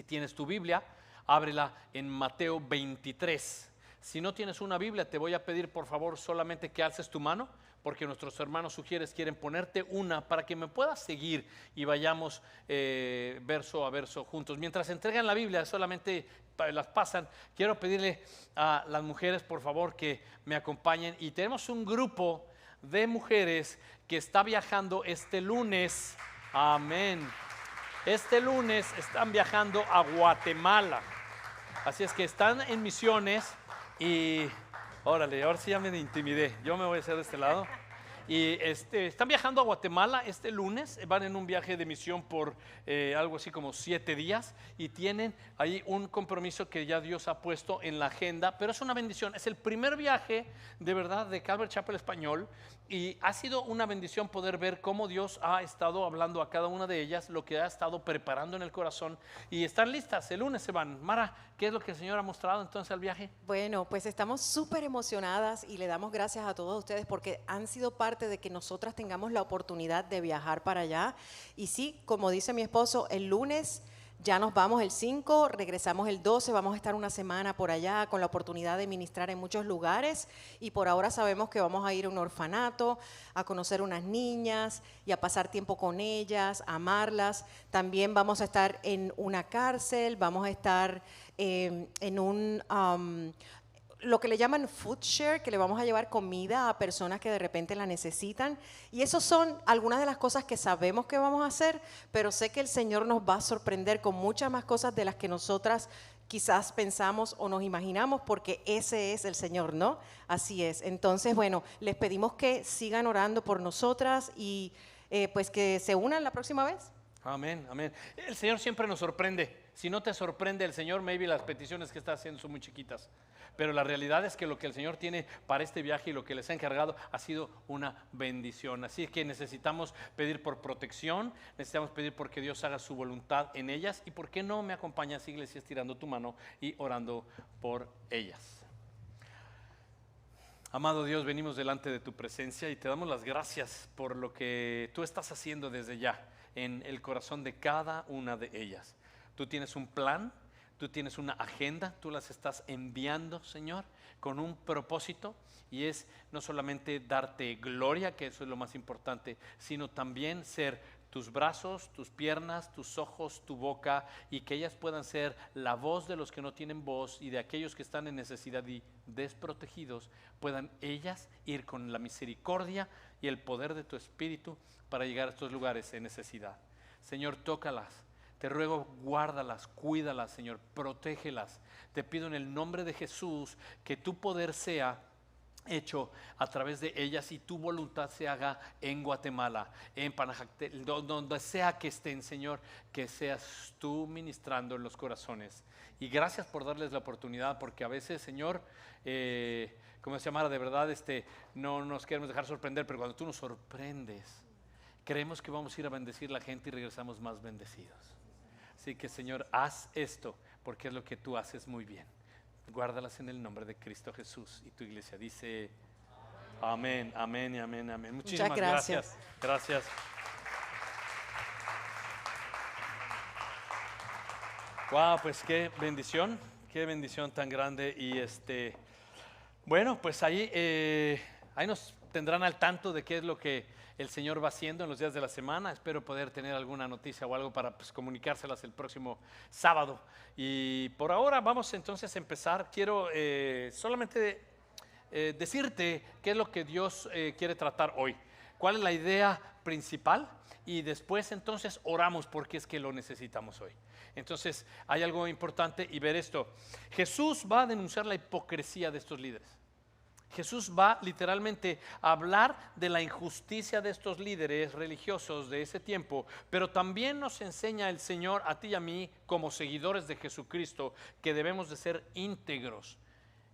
Si tienes tu Biblia, ábrela en Mateo 23. Si no tienes una Biblia, te voy a pedir por favor solamente que alces tu mano, porque nuestros hermanos sugieres quieren ponerte una para que me puedas seguir y vayamos verso a verso juntos. Mientras entregan la Biblia, solamente las pasan, quiero pedirle a las mujeres por favor que me acompañen, y tenemos un grupo de mujeres que está viajando este lunes. Amén. Este lunes están viajando a Guatemala, así es que están en misiones y órale, ahora sí ya me intimidé, yo me voy a hacer de este lado. Y están viajando a Guatemala este lunes, van en un viaje de misión por algo así como 7 días y tienen ahí un compromiso que ya Dios ha puesto en la agenda, pero es una bendición, es el primer viaje de verdad de Calvary Chapel Español y ha sido una bendición poder ver cómo Dios ha estado hablando a cada una de ellas, lo que ha estado preparando en el corazón y están listas, el lunes se van. Mara, ¿qué es lo que el Señor ha mostrado entonces al viaje? Bueno, pues estamos súper emocionadas y le damos gracias a todos ustedes porque han sido parte de que nosotras tengamos la oportunidad de viajar para allá. Y sí, como dice mi esposo, el lunes ya nos vamos el 5, regresamos el 12, vamos a estar una semana por allá con la oportunidad de ministrar en muchos lugares y por ahora sabemos que vamos a ir a un orfanato, a conocer unas niñas y a pasar tiempo con ellas, a amarlas. También vamos a estar en una cárcel, vamos a estar en un lo que le llaman food share, que le vamos a llevar comida a personas que de repente la necesitan. Y esas son algunas de las cosas que sabemos que vamos a hacer, pero sé que el Señor nos va a sorprender con muchas más cosas de las que nosotras quizás pensamos o nos imaginamos, porque ese es el Señor, ¿no? Así es. Entonces, bueno, les pedimos que sigan orando por nosotras y pues que se unan la próxima vez. Amén, amén. El Señor siempre nos sorprende. Si no te sorprende el Señor, maybe las peticiones que está haciendo son muy chiquitas. Pero la realidad es que lo que el Señor tiene para este viaje y lo que les ha encargado ha sido una bendición. Así que necesitamos pedir por protección, necesitamos pedir porque Dios haga su voluntad en ellas. ¿Y por qué no me acompañas, iglesia, estirando tu mano y orando por ellas? Amado Dios, venimos delante de tu presencia y te damos las gracias por lo que tú estás haciendo desde ya en el corazón de cada una de ellas. Tú tienes un plan, tú tienes una agenda, tú las estás enviando, Señor, con un propósito, y es no solamente darte gloria, que eso es lo más importante, sino también ser tus brazos, tus piernas, tus ojos, tu boca, y que ellas puedan ser la voz de los que no tienen voz y de aquellos que están en necesidad y desprotegidos, puedan ellas ir con la misericordia y el poder de tu Espíritu para llegar a estos lugares en necesidad. Señor, tócalas. Te ruego, guárdalas, cuídalas, Señor, protégelas. Te pido en el nombre de Jesús que tu poder sea hecho a través de ellas y tu voluntad se haga en Guatemala, en Panajacte, donde sea que estén, Señor, que seas tú ministrando en los corazones. Y gracias por darles la oportunidad, porque a veces, Señor, como se llamara, de verdad, no nos queremos dejar sorprender, pero cuando tú nos sorprendes, creemos que vamos a ir a bendecir a la gente y regresamos más bendecidos. Así que, Señor, haz esto, porque es lo que tú haces muy bien. Guárdalas en el nombre de Cristo Jesús. Y tu iglesia dice amén, amén y amén, amén. Muchísimas gracias. Gracias. Wow, pues qué bendición tan grande. Y bueno, pues ahí nos tendrán al tanto de qué es lo que el Señor va haciendo en los días de la semana. Espero poder tener alguna noticia o algo para comunicárselas el próximo sábado. Y por ahora vamos entonces a empezar. Quiero solamente decirte qué es lo que Dios quiere tratar hoy. ¿Cuál es la idea principal? Y después entonces oramos porque es que lo necesitamos hoy. Entonces hay algo importante y ver esto. Jesús va a denunciar la hipocresía de estos líderes. Jesús va literalmente a hablar de la injusticia de estos líderes religiosos de ese tiempo, pero también nos enseña el Señor a ti y a mí como seguidores de Jesucristo que debemos de ser íntegros,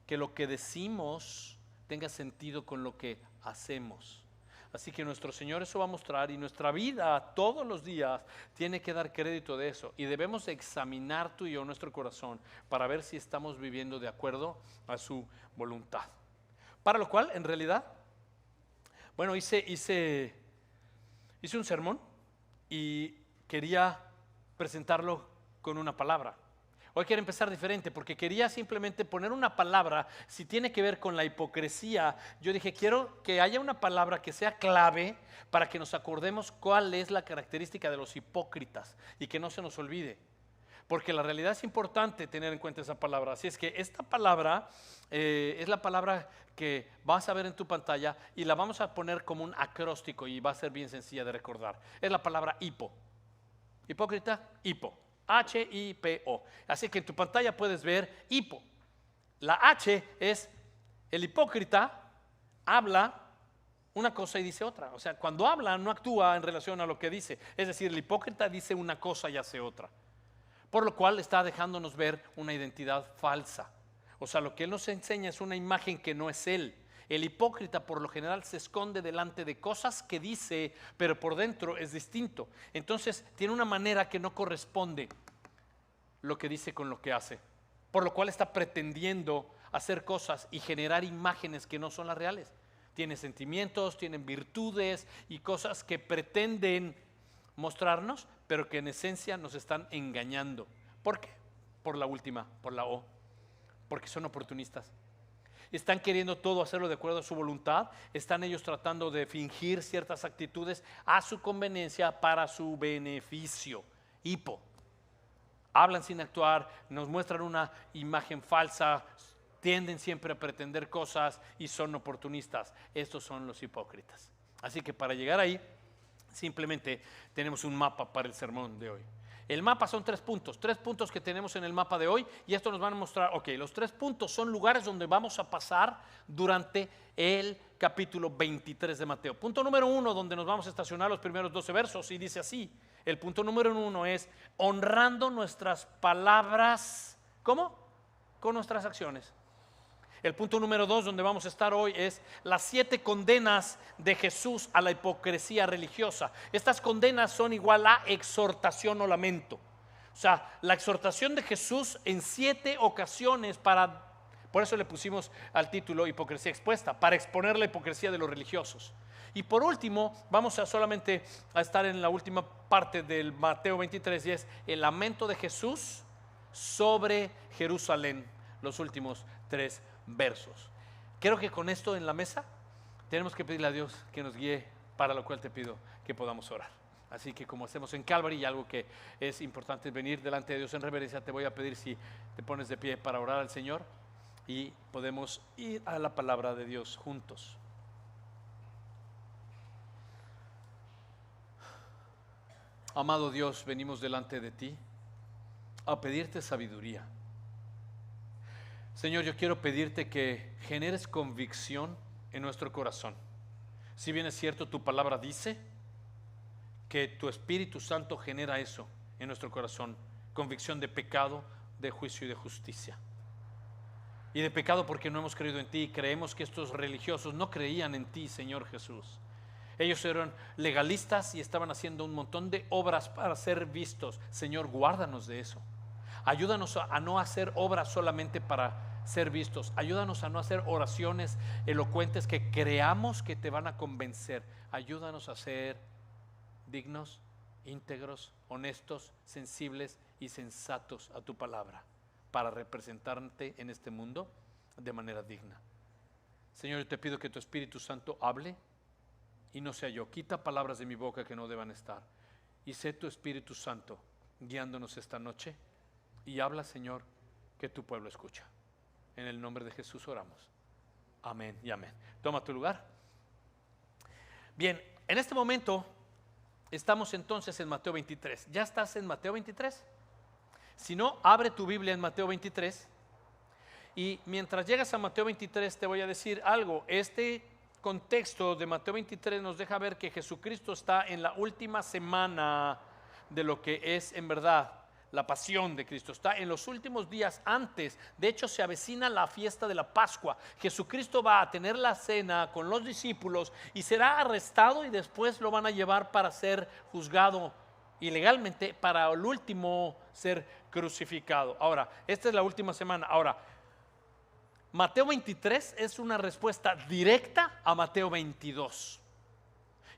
que lo que decimos tenga sentido con lo que hacemos. Así que nuestro Señor eso va a mostrar, y nuestra vida todos los días tiene que dar crédito de eso, y debemos examinar tú y yo nuestro corazón para ver si estamos viviendo de acuerdo a su voluntad. Para lo cual, en realidad, bueno, hice un sermón y quería presentarlo con una palabra. Hoy quiero empezar diferente porque quería simplemente poner una palabra, si tiene que ver con la hipocresía. Yo dije, quiero que haya una palabra que sea clave para que nos acordemos cuál es la característica de los hipócritas y que no se nos olvide. Porque la realidad es importante tener en cuenta esa palabra. Así es que esta palabra es la palabra que vas a ver en tu pantalla y la vamos a poner como un acróstico y va a ser bien sencilla de recordar. Es la palabra hipo. Hipócrita, hipo. H-I-P-O. Así que en tu pantalla puedes ver hipo. La H es el hipócrita habla una cosa y dice otra. O sea, cuando habla no actúa en relación a lo que dice. Es decir, el hipócrita dice una cosa y hace otra. Por lo cual está dejándonos ver una identidad falsa. O sea, lo que él nos enseña es una imagen que no es él. El hipócrita por lo general se esconde delante de cosas que dice, pero por dentro es distinto. Entonces tiene una manera que no corresponde lo que dice con lo que hace. Por lo cual está pretendiendo hacer cosas y generar imágenes que no son las reales. Tiene sentimientos, tienen virtudes y cosas que pretenden mostrarnos, pero que en esencia nos están engañando. ¿Por qué? Por la última, por la O. Porque son oportunistas. Están queriendo todo hacerlo de acuerdo a su voluntad. Están ellos tratando de fingir ciertas actitudes a su conveniencia para su beneficio. Hipo. Hablan sin actuar, nos muestran una imagen falsa, tienden siempre a pretender cosas y son oportunistas. Estos son los hipócritas. Así que para llegar ahí, simplemente tenemos un mapa para el sermón de hoy. El mapa son 3 puntos que tenemos en el mapa de hoy y esto nos van a mostrar, ok, los 3 puntos son lugares donde vamos a pasar durante el capítulo 23 de Mateo. Punto número 1, donde nos vamos a estacionar los primeros 12 versos y dice así, el punto número 1 es honrando nuestras palabras, ¿cómo? Con nuestras acciones. El punto número 2 donde vamos a estar hoy es las 7 condenas de Jesús a la hipocresía religiosa. Estas condenas son igual a exhortación o lamento. O sea, la exhortación de Jesús en 7 ocasiones por eso le pusimos al título hipocresía expuesta, para exponer la hipocresía de los religiosos. Y por último, vamos a solamente a estar en la última parte del Mateo 23 y es el lamento de Jesús sobre Jerusalén, los últimos 3 versos. Creo que con esto en la mesa tenemos que pedirle a Dios que nos guíe, para lo cual te pido que podamos orar. Así que como hacemos en Calvary, y algo que es importante venir delante de Dios en reverencia, te voy a pedir si te pones de pie para orar al Señor y podemos ir a la palabra de Dios juntos. Amado Dios, venimos delante de ti a pedirte sabiduría. Señor, yo quiero pedirte que generes convicción en nuestro corazón. Si bien es cierto, tu palabra dice que tu Espíritu Santo genera eso en nuestro corazón, convicción de pecado, de juicio y de justicia. Y de pecado porque no hemos creído en ti. Creemos que estos religiosos no creían en ti, Señor Jesús. Ellos eran legalistas y estaban haciendo un montón de obras para ser vistos. Señor, guárdanos de eso. Ayúdanos a no hacer obras solamente para ser vistos. Ayúdanos a no hacer oraciones elocuentes que creamos que te van a convencer. Ayúdanos a ser dignos, íntegros, honestos, sensibles y sensatos a tu palabra para representarte en este mundo de manera digna. Señor, yo te pido que tu Espíritu Santo hable y no sea yo. Quita palabras de mi boca que no deban estar y sé tu Espíritu Santo guiándonos esta noche. Y habla, Señor, que tu pueblo escucha. En el nombre de Jesús oramos. Amén y amén. Toma tu lugar. Bien, en este momento estamos entonces en Mateo 23. ¿Ya estás en Mateo 23? Si no, abre tu Biblia en Mateo 23. Y mientras llegas a Mateo 23 te voy a decir algo. Este contexto de Mateo 23 nos deja ver que Jesucristo está en la última semana de lo que es en verdad la pasión de Cristo. Está en los últimos días antes. De hecho, se avecina la fiesta de la Pascua. Jesucristo va a tener la cena con los discípulos y será arrestado y después lo van a llevar para ser juzgado ilegalmente, para el último ser crucificado. Ahora, esta es la última semana. Ahora, Mateo 23 es una respuesta directa a Mateo 22.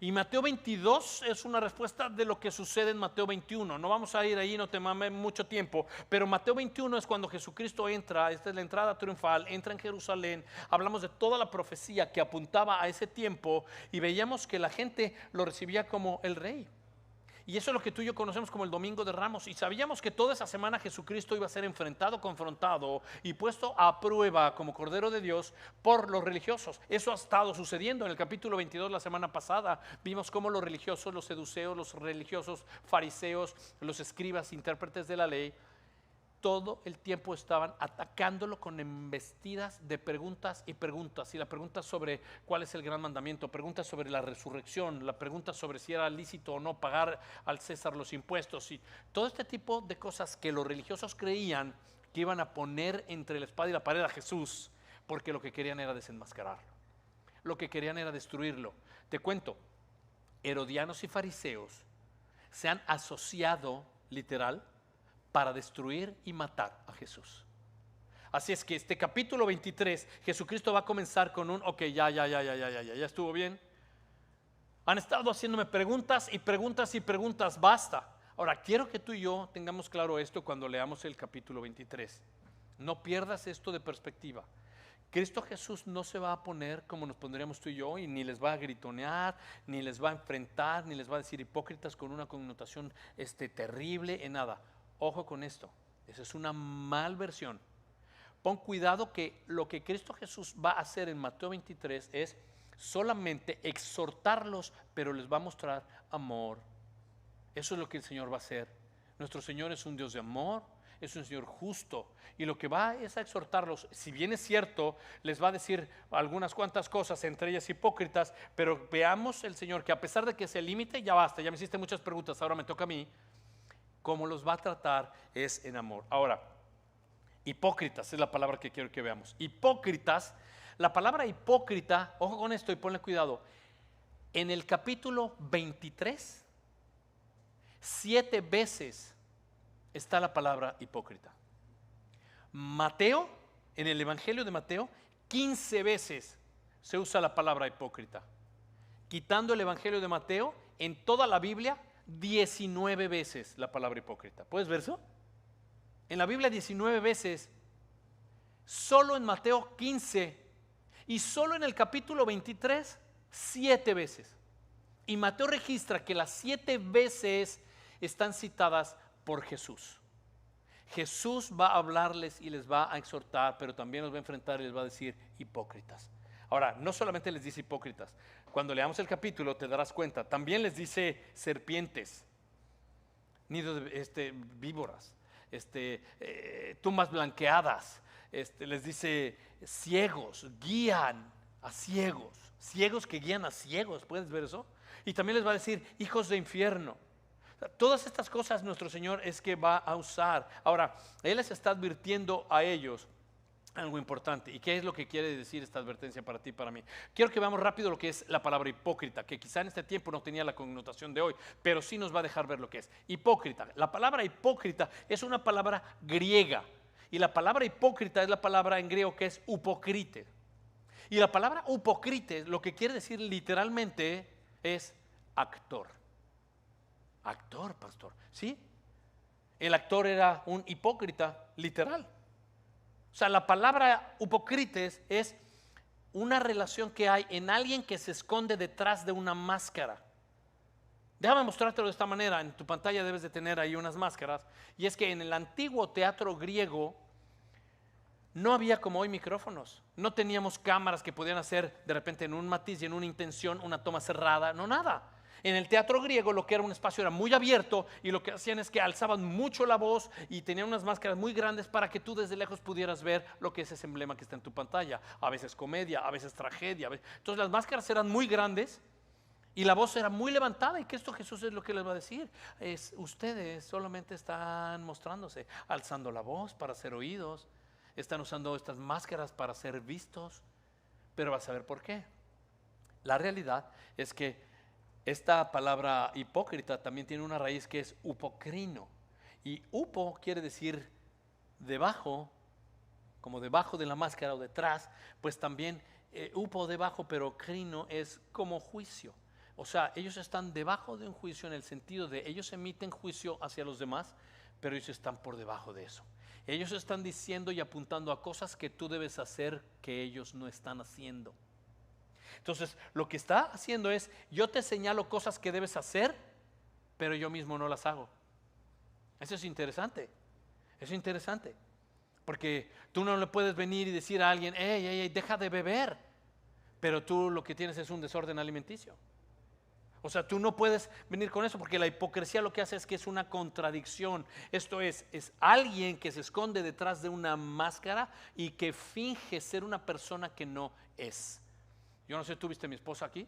Y Mateo 22 es una respuesta de lo que sucede en Mateo 21. No vamos a ir ahí, no te mames mucho tiempo, pero Mateo 21 es cuando Jesucristo entra, esta es la entrada triunfal, entra en Jerusalén. Hablamos de toda la profecía que apuntaba a ese tiempo y veíamos que la gente lo recibía como el rey. Y eso es lo que tú y yo conocemos como el Domingo de Ramos. Y sabíamos que toda esa semana Jesucristo iba a ser enfrentado, confrontado y puesto a prueba como Cordero de Dios por los religiosos. Eso ha estado sucediendo en el capítulo 22 la semana pasada. Vimos cómo los religiosos, los seduceos, los religiosos, fariseos, los escribas, intérpretes de la ley, todo el tiempo estaban atacándolo con embestidas de preguntas y preguntas. Y la pregunta sobre cuál es el gran mandamiento, preguntas sobre la resurrección, la pregunta sobre si era lícito o no pagar al César los impuestos y todo este tipo de cosas que los religiosos creían que iban a poner entre la espada y la pared a Jesús, porque lo que querían era desenmascararlo, lo que querían era destruirlo. Te cuento, herodianos y fariseos se han asociado literal para destruir y matar a Jesús. Así es que este capítulo 23, Jesucristo va a comenzar con un, ok, ya estuvo bien. Han estado haciéndome preguntas y preguntas y preguntas, basta. Ahora, quiero que tú y yo tengamos claro esto cuando leamos el capítulo 23. No pierdas esto de perspectiva. Cristo Jesús no se va a poner como nos pondríamos tú y yo, y ni les va a gritonear, ni les va a enfrentar, ni les va a decir hipócritas con una connotación terrible en nada. Ojo con esto, esa es una malversión. Pon cuidado que lo que Cristo Jesús va a hacer en Mateo 23 es solamente exhortarlos, pero les va a mostrar amor. Eso es lo que el Señor va a hacer. Nuestro Señor es un Dios de amor, es un Señor justo, y lo que va es a exhortarlos. Si bien es cierto, les va a decir algunas cuantas cosas, entre ellas hipócritas, pero veamos el Señor que a pesar de que se limite, ya basta, ya me hiciste muchas preguntas, ahora me toca a mí. Cómo los va a tratar es en amor. Ahora, hipócritas es la palabra que quiero que veamos. Hipócritas, la palabra hipócrita, ojo con esto y ponle cuidado. En el capítulo 23, 7 veces está la palabra hipócrita. Mateo, en el Evangelio de Mateo, 15 veces se usa la palabra hipócrita. Quitando el Evangelio de Mateo, en toda la Biblia, 19 veces la palabra hipócrita. ¿Puedes ver eso? En la Biblia 19 veces, solo en Mateo 15 y solo en el capítulo 23, 7 veces. Y Mateo registra que las 7 veces están citadas por Jesús. Jesús va a hablarles y les va a exhortar, pero también los va a enfrentar y les va a decir hipócritas. Ahora, no solamente les dice hipócritas, cuando leamos el capítulo te darás cuenta, también les dice serpientes, nidos de víboras, tumbas blanqueadas, les dice ciegos, guían a ciegos, ciegos que guían a ciegos, ¿puedes ver eso? Y también les va a decir hijos de infierno. Todas estas cosas nuestro Señor es que va a usar. Ahora, Él les está advirtiendo a ellos algo importante. ¿Y qué es lo que quiere decir esta advertencia para ti y para mí? Quiero que veamos rápido lo que es la palabra hipócrita, que quizá en este tiempo no tenía la connotación de hoy, pero sí nos va a dejar ver lo que es. Hipócrita. La palabra hipócrita es una palabra griega. Y la palabra hipócrita es la palabra en griego que es upocrite. Y la palabra upocrite lo que quiere decir literalmente es actor. Actor, pastor. ¿Sí? El actor era un hipócrita literal. O sea, la palabra hipócrites es una relación que hay en alguien que se esconde detrás de una máscara. Déjame mostrártelo de esta manera. En tu pantalla debes de tener ahí unas máscaras. Y es que en el antiguo teatro griego no había como hoy micrófonos. No teníamos cámaras que podían hacer de repente en un matiz y en una intención una toma cerrada. No, nada. En el teatro griego lo que era un espacio era muy abierto y lo que hacían es que alzaban mucho la voz y tenían unas máscaras muy grandes para que tú desde lejos pudieras ver lo que es ese emblema que está en tu pantalla. A veces comedia, a veces tragedia. Entonces las máscaras eran muy grandes y la voz era muy levantada. Y que esto Jesús es lo que les va a decir. Ustedes solamente están mostrándose, alzando la voz para ser oídos. Están usando estas máscaras para ser vistos. Pero vas a ver por qué. La realidad es que esta palabra hipócrita también tiene una raíz que es upocrino. Y upo quiere decir debajo, como debajo de la máscara o detrás, pues también upo debajo, pero crino es como juicio. O sea, ellos están debajo de un juicio en el sentido de ellos emiten juicio hacia los demás, pero ellos están por debajo de eso. Ellos están diciendo y apuntando a cosas que tú debes hacer que ellos no están haciendo. Entonces, lo que está haciendo es, yo te señalo cosas que debes hacer, pero yo mismo no las hago. Eso es interesante. Es interesante. Porque tú no le puedes venir y decir a alguien, hey, deja de beber, pero tú lo que tienes es un desorden alimenticio. O sea, tú no puedes venir con eso, porque la hipocresía lo que hace es que es una contradicción. Esto es alguien que se esconde detrás de una máscara y que finge ser una persona que no es. Yo no sé, ¿tú viste a mi esposa aquí?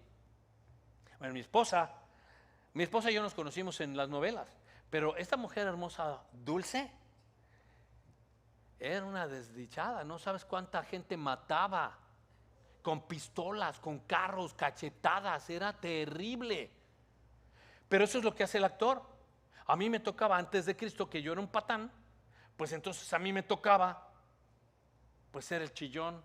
Bueno, mi esposa y yo nos conocimos en las novelas, pero esta mujer hermosa, Dulce, era una desdichada. No sabes cuánta gente mataba con pistolas, con carros, cachetadas. Era terrible. Pero eso es lo que hace el actor. A mí me tocaba antes de Cristo, que yo era un patán, pues entonces a mí me tocaba pues ser el chillón,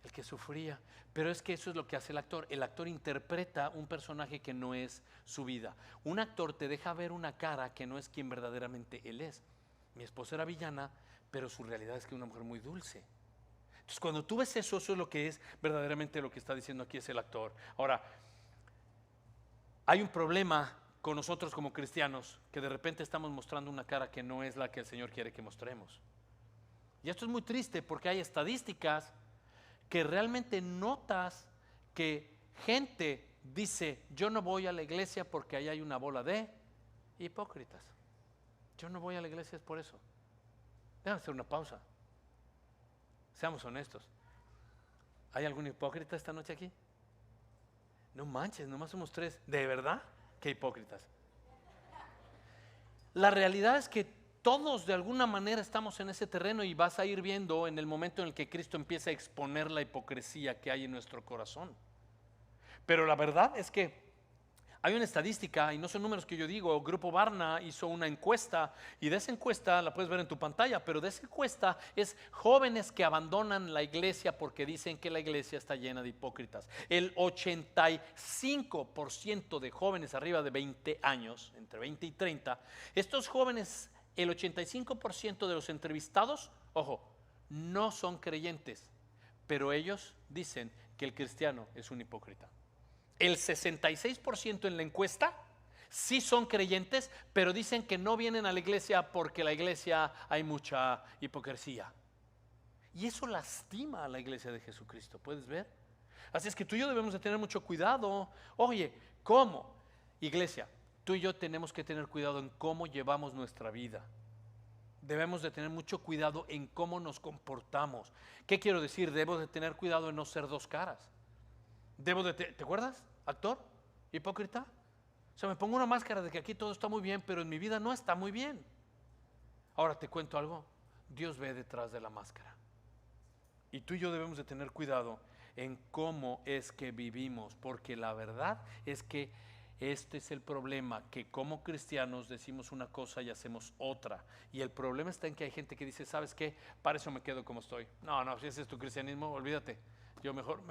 el que sufría. Pero es que eso es lo que hace el actor. El actor interpreta un personaje que no es su vida. Un actor te deja ver una cara que no es quien verdaderamente él es. Mi esposa era villana, pero su realidad es que es una mujer muy dulce. Entonces, cuando tú ves eso, eso es lo que es verdaderamente lo que está diciendo aquí es el actor. Ahora, hay un problema con nosotros como cristianos, que de repente estamos mostrando una cara que no es la que el Señor quiere que mostremos. Y esto es muy triste, porque hay estadísticas que realmente notas que gente dice, yo no voy a la iglesia porque ahí hay una bola de hipócritas. Yo no voy a la iglesia es por eso. Déjame hacer una pausa. Seamos honestos. ¿Hay algún hipócrita esta noche aquí? No manches, nomás somos 3. ¿De verdad? ¿Qué hipócritas? La realidad es que todos de alguna manera estamos en ese terreno, y vas a ir viendo en el momento en el que Cristo empieza a exponer la hipocresía que hay en nuestro corazón. Pero la verdad es que hay una estadística, y no son números que yo digo. Grupo Barna hizo una encuesta, y de esa encuesta la puedes ver en tu pantalla, pero de esa encuesta es jóvenes que abandonan la iglesia porque dicen que la iglesia está llena de hipócritas. El 85% de jóvenes arriba de 20 años, entre 20 y 30, estos jóvenes, el 85% de los entrevistados, ojo, no son creyentes, pero ellos dicen que el cristiano es un hipócrita. El 66% en la encuesta sí son creyentes, pero dicen que no vienen a la iglesia porque en la iglesia hay mucha hipocresía. Y eso lastima a la iglesia de Jesucristo, ¿puedes ver? Así es que tú y yo debemos de tener mucho cuidado. Oye, ¿cómo? Iglesia, tú y yo tenemos que tener cuidado en cómo llevamos nuestra vida. Debemos de tener mucho cuidado en cómo nos comportamos. ¿Qué quiero decir? Debo de tener cuidado en no ser dos caras. ¿Te acuerdas, actor? ¿Hipócrita? O sea, me pongo una máscara de que aquí todo está muy bien, pero en mi vida no está muy bien. Ahora te cuento algo. Dios ve detrás de la máscara. Y tú y yo debemos de tener cuidado en cómo es que vivimos, porque la verdad es que este es el problema, que como cristianos decimos una cosa y hacemos otra. Y el problema está en que hay gente que dice, ¿sabes qué? Para eso me quedo como estoy. No, si ese es tu cristianismo, olvídate. Yo mejor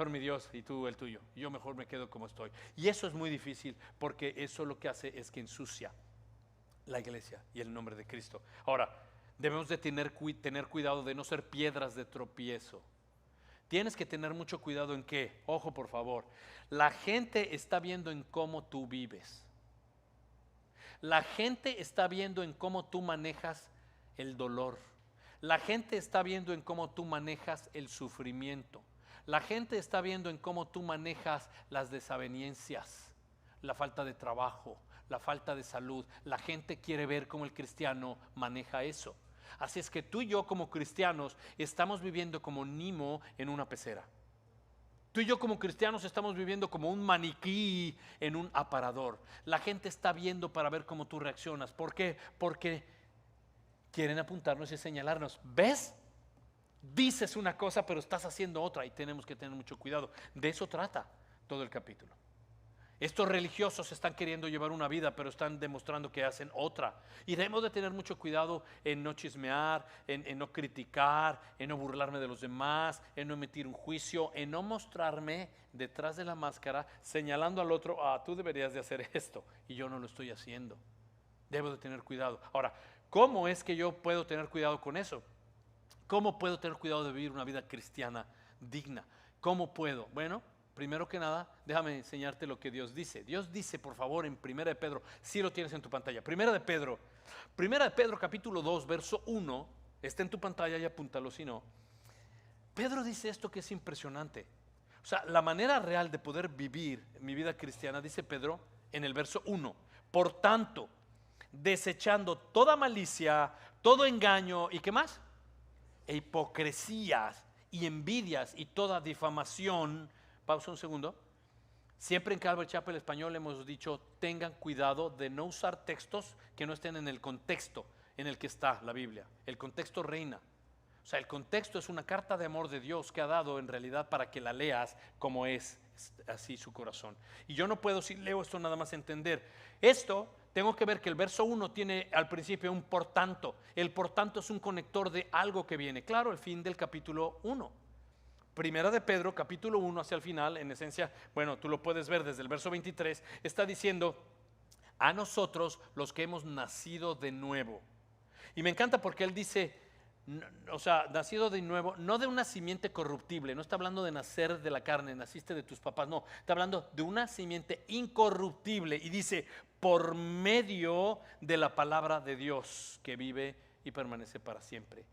mi Dios y tú el tuyo. Yo mejor me quedo como estoy. Y eso es muy difícil, porque eso lo que hace es que ensucia la iglesia y el nombre de Cristo. Ahora, debemos de tener cuidado de no ser piedras de tropiezo. Tienes que tener mucho cuidado en qué. Ojo, por favor. La gente está viendo en cómo tú vives. La gente está viendo en cómo tú manejas el dolor. La gente está viendo en cómo tú manejas el sufrimiento. La gente está viendo en cómo tú manejas las desavenencias, la falta de trabajo, la falta de salud. La gente quiere ver cómo el cristiano maneja eso. Así es que tú y yo como cristianos estamos viviendo como Nimo en una pecera. Tú y yo como cristianos estamos viviendo como un maniquí en un aparador. La gente está viendo para ver cómo tú reaccionas. ¿Por qué? Porque quieren apuntarnos y señalarnos. ¿Ves? Dices una cosa, pero estás haciendo otra, y tenemos que tener mucho cuidado. De eso trata todo el capítulo. Estos religiosos están queriendo llevar una vida, pero están demostrando que hacen otra. Y debemos de tener mucho cuidado en no chismear, en no criticar, en no burlarme de los demás, en no emitir un juicio, en no mostrarme detrás de la máscara señalando al otro, tú deberías de hacer esto y yo no lo estoy haciendo. Debo de tener cuidado. Ahora, ¿cómo es que yo puedo tener cuidado con eso? ¿Cómo puedo tener cuidado de vivir una vida cristiana digna? ¿Cómo puedo? Bueno, primero que nada, déjame enseñarte lo que Dios dice. Dios dice, por favor, en 1 de Pedro, si lo tienes en tu pantalla. 1 de Pedro capítulo 2, verso 1, está en tu pantalla y apúntalo si no. Pedro dice esto que es impresionante. O sea, la manera real de poder vivir mi vida cristiana, dice Pedro en el verso 1. Por tanto, desechando toda malicia, todo engaño y ¿qué más? E hipocresías y envidias y toda difamación. Pausa un segundo. Siempre en Calvary Chapel Español hemos dicho, tengan cuidado de no usar textos que no estén en el contexto en el que está la Biblia. El contexto reina. O sea, el contexto es una carta de amor de Dios que ha dado en realidad para que la leas como es así su corazón. Y yo no puedo, si leo esto, nada más entender. Esto, tengo que ver que el verso 1 tiene al principio un por tanto. El por tanto es un conector de algo que viene. Claro, el fin del capítulo 1. Primera de Pedro, capítulo 1 hacia el final, en esencia, bueno, tú lo puedes ver desde el verso 23, está diciendo a nosotros los que hemos nacido de nuevo. Y me encanta porque él dice, o sea, nacido de nuevo, no de una simiente corruptible, no está hablando de nacer de la carne, naciste de tus papás, no, está hablando de una simiente incorruptible y dice, por medio de la palabra de Dios que vive y permanece para siempre.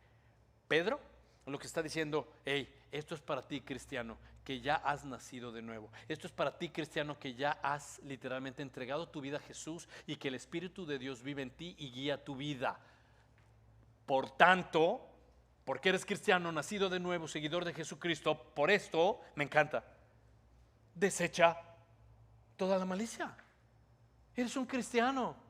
Pedro lo que está diciendo, hey, esto es para ti, cristiano, que ya has nacido de nuevo. Esto es para ti, cristiano, que ya has literalmente entregado tu vida a Jesús y que el Espíritu de Dios vive en ti y guía tu vida. Por tanto, porque eres cristiano, nacido de nuevo, seguidor de Jesucristo, por esto, me encanta, desecha toda la malicia. Eres un cristiano.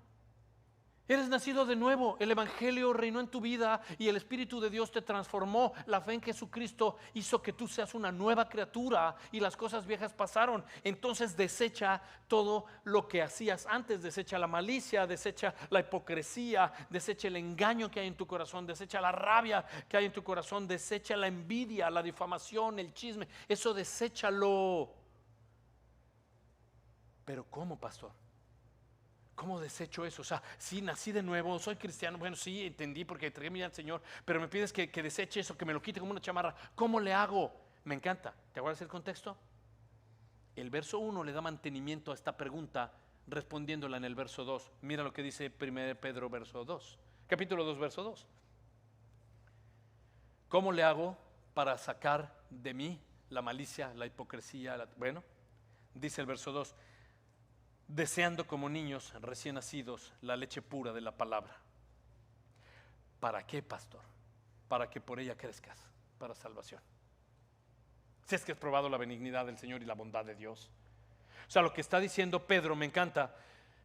Eres nacido de nuevo, el Evangelio reinó en tu vida y el Espíritu de Dios te transformó. La fe en Jesucristo hizo que tú seas una nueva criatura y las cosas viejas pasaron. Entonces desecha todo lo que hacías antes, desecha la malicia, desecha la hipocresía, desecha el engaño que hay en tu corazón, desecha la rabia que hay en tu corazón, desecha la envidia, la difamación, el chisme. Eso deséchalo. Pero ¿cómo, pastor? ¿Cómo desecho eso? O sea, sí, nací de nuevo, soy cristiano, bueno, sí, entendí porque entregué mi vida al Señor, pero me pides que deseche eso, que me lo quite como una chamarra. ¿Cómo le hago? Me encanta. ¿Te acuerdas el contexto? El verso 1 le da mantenimiento a esta pregunta respondiéndola en el verso 2. Mira lo que dice 1 Pedro verso 2, capítulo 2, verso 2. ¿Cómo le hago para sacar de mí la malicia, la hipocresía? Bueno, dice el verso 2. Deseando como niños recién nacidos la leche pura de la palabra. ¿Para qué, pastor? Para que por ella crezcas para salvación. Si es que has probado la benignidad del Señor y la bondad de Dios. O sea, lo que está diciendo Pedro me encanta.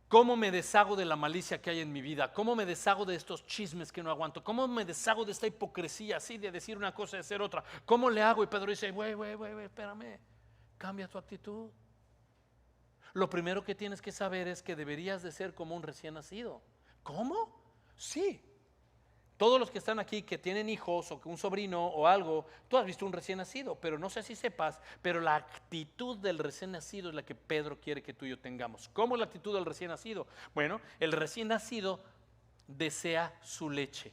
¿Cómo me deshago de la malicia que hay en mi vida? ¿Cómo me deshago de estos chismes que no aguanto? ¿Cómo me deshago de esta hipocresía así de decir una cosa y hacer otra? ¿Cómo le hago? Y Pedro dice, güey, espérame, cambia tu actitud. Lo primero que tienes que saber es que deberías de ser como un recién nacido. ¿Cómo? Sí. Todos los que están aquí que tienen hijos o un sobrino o algo, tú has visto un recién nacido, pero no sé si sepas, pero la actitud del recién nacido es la que Pedro quiere que tú y yo tengamos. ¿Cómo es la actitud del recién nacido? Bueno, el recién nacido desea su leche.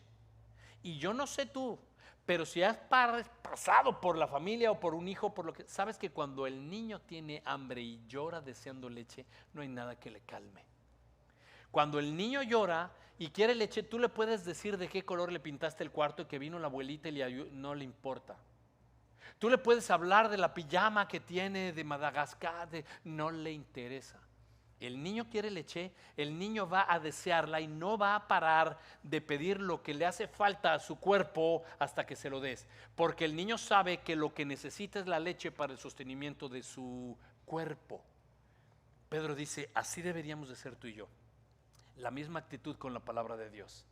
Y yo no sé tú, pero si has pasado por la familia o por un hijo, por lo que sabes que cuando el niño tiene hambre y llora deseando leche, no hay nada que le calme. Cuando el niño llora y quiere leche, tú le puedes decir de qué color le pintaste el cuarto y que vino la abuelita y le ayudó, no le importa. Tú le puedes hablar de la pijama que tiene de Madagascar, no le interesa. El niño quiere leche, el niño va a desearla y no va a parar de pedir lo que le hace falta a su cuerpo hasta que se lo des. Porque el niño sabe que lo que necesita es la leche para el sostenimiento de su cuerpo. Pedro dice, así deberíamos de ser tú y yo. La misma actitud con la palabra de Dios.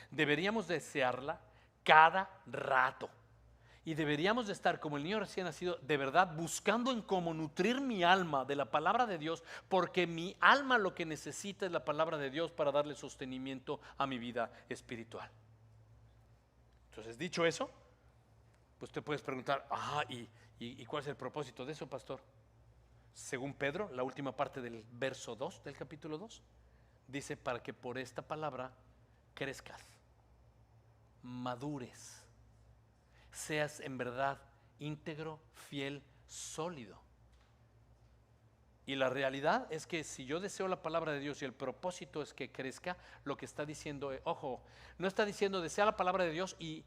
Deberíamos desearla cada rato. Y deberíamos de estar como el niño recién nacido, de verdad, buscando en cómo nutrir mi alma de la palabra de Dios, porque mi alma lo que necesita es la palabra de Dios para darle sostenimiento a mi vida espiritual. Entonces, dicho eso, pues te puedes preguntar, ¿y cuál es el propósito de eso, pastor? Según Pedro, la última parte del verso 2 del capítulo 2, dice, para que por esta palabra crezcas, madures, seas en verdad íntegro, fiel, sólido. Y la realidad es que si yo deseo la palabra de Dios y el propósito es que crezca, lo que está diciendo, ojo, no está diciendo desea la palabra de Dios y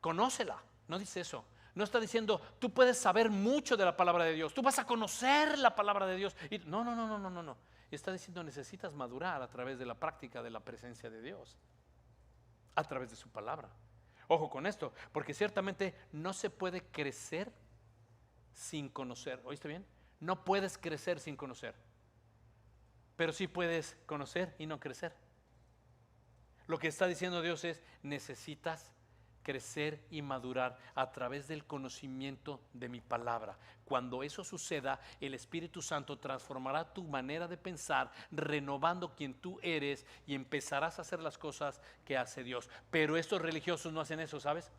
conócela, no dice eso. No está diciendo tú puedes saber mucho de la palabra de Dios, tú vas a conocer la palabra de Dios. Y no. Está diciendo necesitas madurar a través de la práctica de la presencia de Dios, a través de su palabra. Ojo con esto, porque ciertamente no se puede crecer sin conocer. ¿Oíste bien? No puedes crecer sin conocer, pero sí puedes conocer y no crecer. Lo que está diciendo Dios es, necesitas crecer y madurar a través del conocimiento de mi palabra. Cuando eso suceda, el Espíritu Santo transformará tu manera de pensar, renovando quien tú eres, y empezarás a hacer las cosas que hace Dios. Pero estos religiosos no hacen eso, ¿sabes?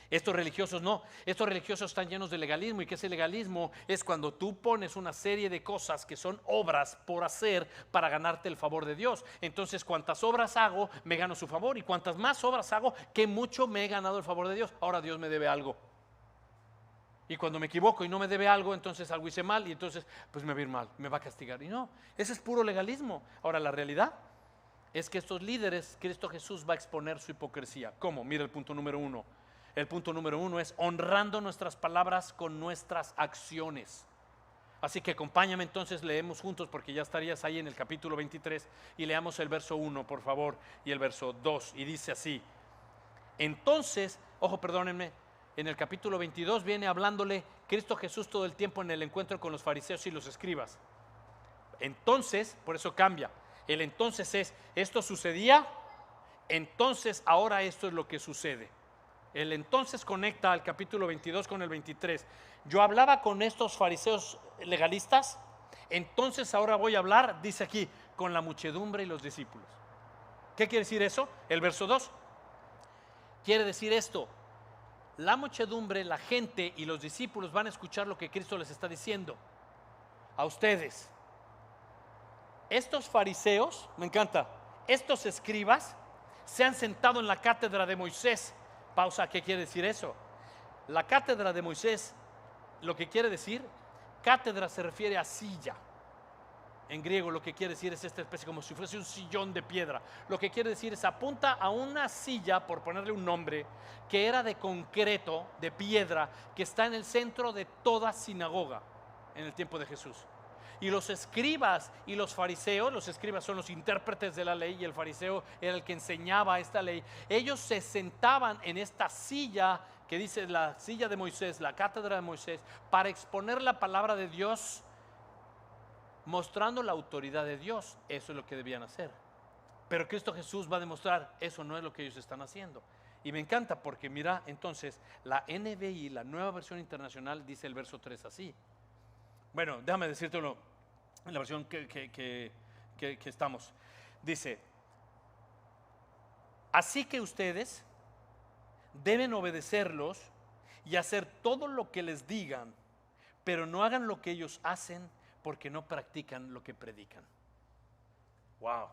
Estos religiosos no, estos religiosos están llenos de legalismo. ¿Y qué es el legalismo? Es cuando tú pones una serie de cosas que son obras por hacer para ganarte el favor de Dios. Entonces, cuantas obras hago, me gano su favor, y cuantas más obras hago, que mucho me he ganado el favor de Dios. Ahora Dios me debe algo. Y cuando me equivoco y no me debe algo, entonces algo hice mal y entonces pues me va a ir mal, me va a castigar. Y no, ese es puro legalismo. Ahora la realidad es que estos líderes, Cristo Jesús va a exponer su hipocresía. ¿Cómo? Mira el punto número 1. El punto número 1 es honrando nuestras palabras con nuestras acciones. Así que acompáñame entonces, leemos juntos porque ya estarías ahí en el capítulo 23 y leamos el verso 1 por favor y el verso 2 y dice así. Entonces, ojo, perdónenme, en el capítulo 22 viene hablándole Cristo Jesús todo el tiempo en el encuentro con los fariseos y los escribas. Entonces, por eso cambia. El entonces es, esto sucedía, entonces ahora esto es lo que sucede. El entonces conecta al capítulo 22 con el 23. Yo hablaba con estos fariseos legalistas, entonces ahora voy a hablar, dice aquí, con la muchedumbre y los discípulos. ¿Qué quiere decir eso? El verso 2 quiere decir esto: la muchedumbre, la gente y los discípulos van a escuchar lo que Cristo les está diciendo a ustedes. Estos fariseos, me encanta, estos escribas se han sentado en la cátedra de Moisés. Pausa, ¿qué quiere decir eso? La cátedra de Moisés, lo que quiere decir, cátedra se refiere a silla. En griego lo que quiere decir es esta especie como si fuese un sillón de piedra. Lo que quiere decir es apunta a una silla, por ponerle un nombre, que era de concreto, de piedra, que está en el centro de toda sinagoga en el tiempo de Jesús. Y los escribas y los fariseos, los escribas son los intérpretes de la ley y el fariseo era el que enseñaba esta ley. Ellos se sentaban en esta silla que dice la silla de Moisés, la cátedra de Moisés, para exponer la palabra de Dios, mostrando la autoridad de Dios. Eso es lo que debían hacer. Pero Cristo Jesús va a demostrar, eso no es lo que ellos están haciendo. Y me encanta porque mira, entonces la NBI, la Nueva Versión Internacional, dice el verso 3 así. Bueno, déjame decírtelo en la versión que estamos. Dice, así que ustedes deben obedecerlos y hacer todo lo que les digan, pero no hagan lo que ellos hacen porque no practican lo que predican. Wow.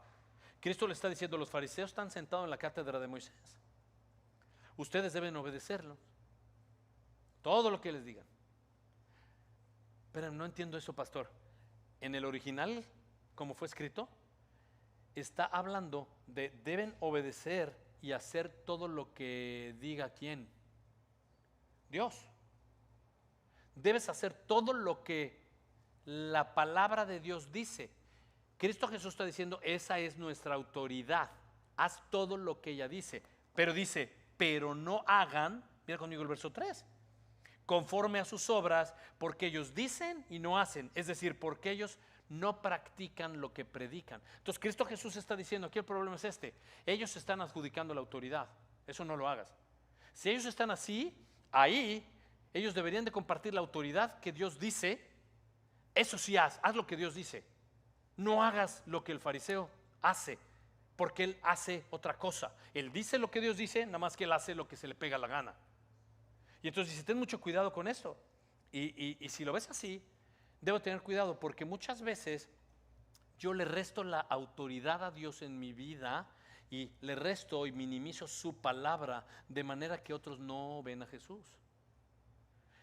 Cristo le está diciendo, los fariseos están sentados en la cátedra de Moisés. Ustedes deben obedecerlos, todo lo que les digan. Pero no entiendo eso, pastor. En el original, como fue escrito, está hablando de deben obedecer y hacer todo lo que diga quién. Dios. Debes hacer todo lo que la palabra de Dios dice. Cristo Jesús está diciendo, esa es nuestra autoridad. Haz todo lo que ella dice. Pero dice, pero no hagan, mira conmigo el verso 3. Conforme a sus obras, porque ellos dicen y no hacen, es decir, porque ellos no practican lo que predican. Entonces Cristo Jesús está diciendo, aquí el problema es este, ellos están adjudicando la autoridad, eso no lo hagas. Si ellos están así, Ahí ellos deberían de compartir la autoridad que Dios dice. Eso sí, haz lo que Dios dice. No hagas lo que el fariseo hace, porque él hace otra cosa. Él dice lo que Dios dice, nada más que él hace lo que se le pega la gana. Y entonces dice, ten mucho cuidado con esto. Y si lo ves así, debo tener cuidado, porque muchas veces yo le resto la autoridad a Dios en mi vida y le resto y minimizo su palabra, de manera que otros no ven a Jesús.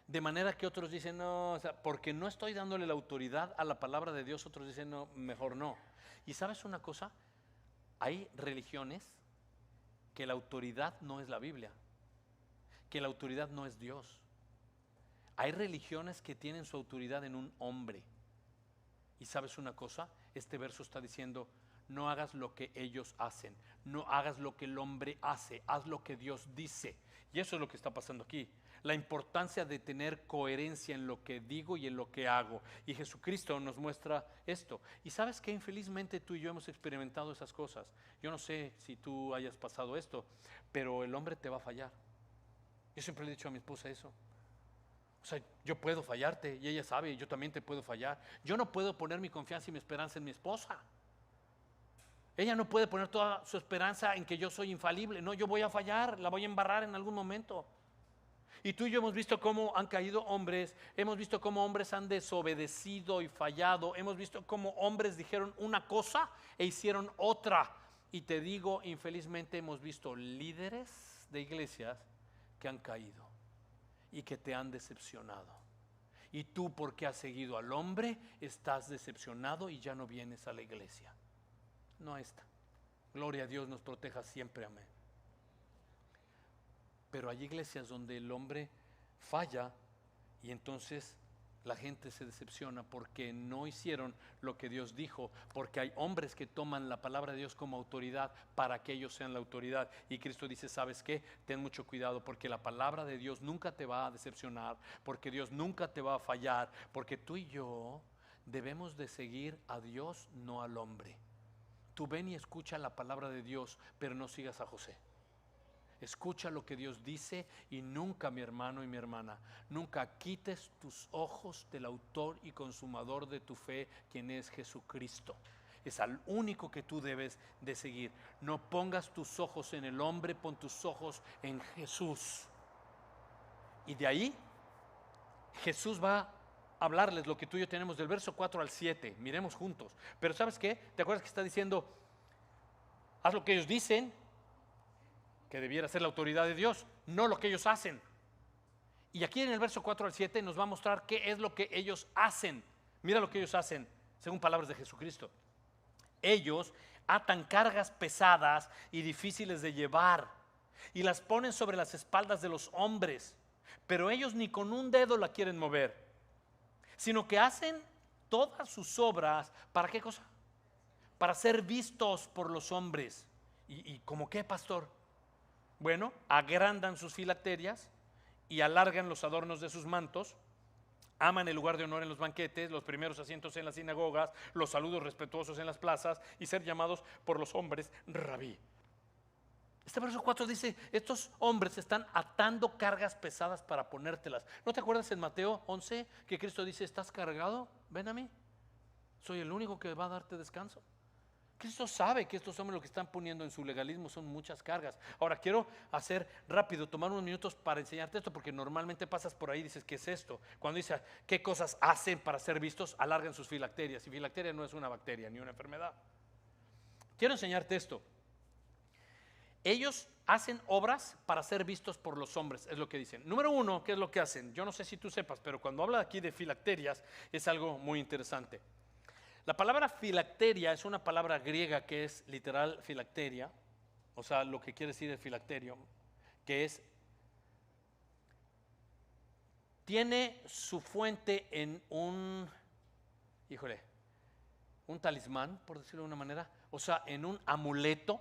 De manera que otros dicen, no, o sea, porque no estoy dándole la autoridad a la palabra de Dios, otros dicen, no, mejor no. Y sabes una cosa, hay religiones que la autoridad no es la Biblia, que la autoridad no es Dios. Hay religiones que tienen su autoridad en un hombre. Y sabes una cosa, este verso está diciendo, no hagas lo que ellos hacen, no hagas lo que el hombre hace, haz lo que Dios dice. Y eso es lo que está pasando aquí. La importancia de tener coherencia en lo que digo y en lo que hago. Y Jesucristo nos muestra esto. Y sabes que infelizmente tú y yo hemos experimentado esas cosas. Yo no sé si tú hayas pasado esto, pero el hombre te va a fallar. Yo siempre le he dicho a mi esposa eso. O sea, yo puedo fallarte y ella sabe, y yo también te puedo fallar. Yo no puedo poner mi confianza y mi esperanza en mi esposa. Ella no puede poner toda su esperanza en que yo soy infalible. No, yo voy a fallar, la voy a embarrar en algún momento. Y tú y yo hemos visto cómo han caído hombres, hemos visto cómo hombres han desobedecido y fallado, hemos visto cómo hombres dijeron una cosa e hicieron otra. Y te digo, infelizmente hemos visto líderes de iglesias que han caído y que te han decepcionado. Y tú, porque has seguido al hombre, estás decepcionado y ya no vienes a la iglesia. No está. Gloria a Dios, nos proteja siempre, amén. Pero hay iglesias donde el hombre falla y entonces la gente se decepciona porque no hicieron lo que Dios dijo, porque hay hombres que toman la palabra de Dios como autoridad para que ellos sean la autoridad. Y Cristo dice, ¿sabes qué? Ten mucho cuidado, porque la palabra de Dios nunca te va a decepcionar, porque Dios nunca te va a fallar, porque tú y yo debemos de seguir a Dios, no al hombre. Tú ven y escucha la palabra de Dios, pero no sigas a José. Escucha lo que Dios dice y nunca, mi hermano y mi hermana, nunca quites tus ojos del autor y consumador de tu fe, quien es Jesucristo. Es al único que tú debes de seguir. No pongas tus ojos en el hombre, pon tus ojos en Jesús. Y de ahí Jesús va a hablarles lo que tú y yo tenemos del verso 4 al 7. Miremos juntos. Pero ¿sabes qué? ¿Te acuerdas que está diciendo, haz lo que ellos dicen? Que debiera ser la autoridad de Dios, no lo que ellos hacen. Y aquí en el verso 4 al 7 nos va a mostrar qué es lo que ellos hacen. Mira lo que ellos hacen, según palabras de Jesucristo. Ellos atan cargas pesadas y difíciles de llevar y las ponen sobre las espaldas de los hombres, pero ellos ni con un dedo la quieren mover, sino que hacen todas sus obras, ¿para qué cosa? Para ser vistos por los hombres. ¿Y cómo qué, pastor? Bueno, agrandan sus filacterias y alargan los adornos de sus mantos, aman el lugar de honor en los banquetes, los primeros asientos en las sinagogas, los saludos respetuosos en las plazas y ser llamados por los hombres rabí. Este verso 4 dice, estos hombres están atando cargas pesadas para ponértelas. ¿No te acuerdas en Mateo 11 que Cristo dice, estás cargado? Ven a mí, soy el único que va a darte descanso? Cristo sabe que estos hombres lo que están poniendo en su legalismo son muchas cargas. Ahora quiero hacer rápido, tomar unos minutos para enseñarte esto, porque normalmente pasas por ahí y dices, ¿qué es esto? Cuando dice, ¿qué cosas hacen para ser vistos? Alargan sus filacterias, y filacteria no es una bacteria ni una enfermedad. Quiero enseñarte esto. Ellos hacen obras para ser vistos por los hombres, es lo que dicen. Número uno, ¿qué es lo que hacen? Yo no sé si tú sepas, pero cuando habla aquí de filacterias es algo muy interesante. La palabra filacteria es una palabra griega que es literal filacteria, o sea, lo que quiere decir el filacterio, que es, tiene su fuente en un talismán, por decirlo de una manera, o sea, en un amuleto,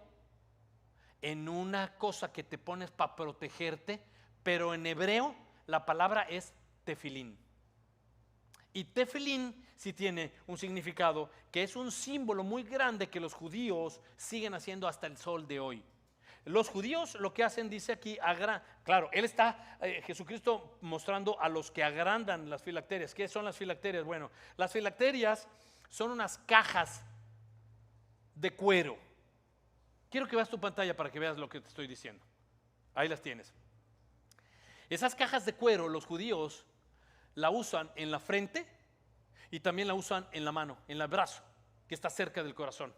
en una cosa que te pones para protegerte, pero en hebreo la palabra es tefilín. Y tefilín sí tiene un significado que es un símbolo muy grande que los judíos siguen haciendo hasta el sol de hoy. Los judíos lo que hacen, dice aquí, claro, él está, Jesucristo mostrando a los que agrandan las filacterias. ¿Qué son las filacterias? Bueno, las filacterias son unas cajas de cuero. Quiero que veas tu pantalla para que veas lo que te estoy diciendo. Ahí las tienes. Esas cajas de cuero, los judíos la usan en la frente y también la usan en la mano, en el brazo, que está cerca del corazón.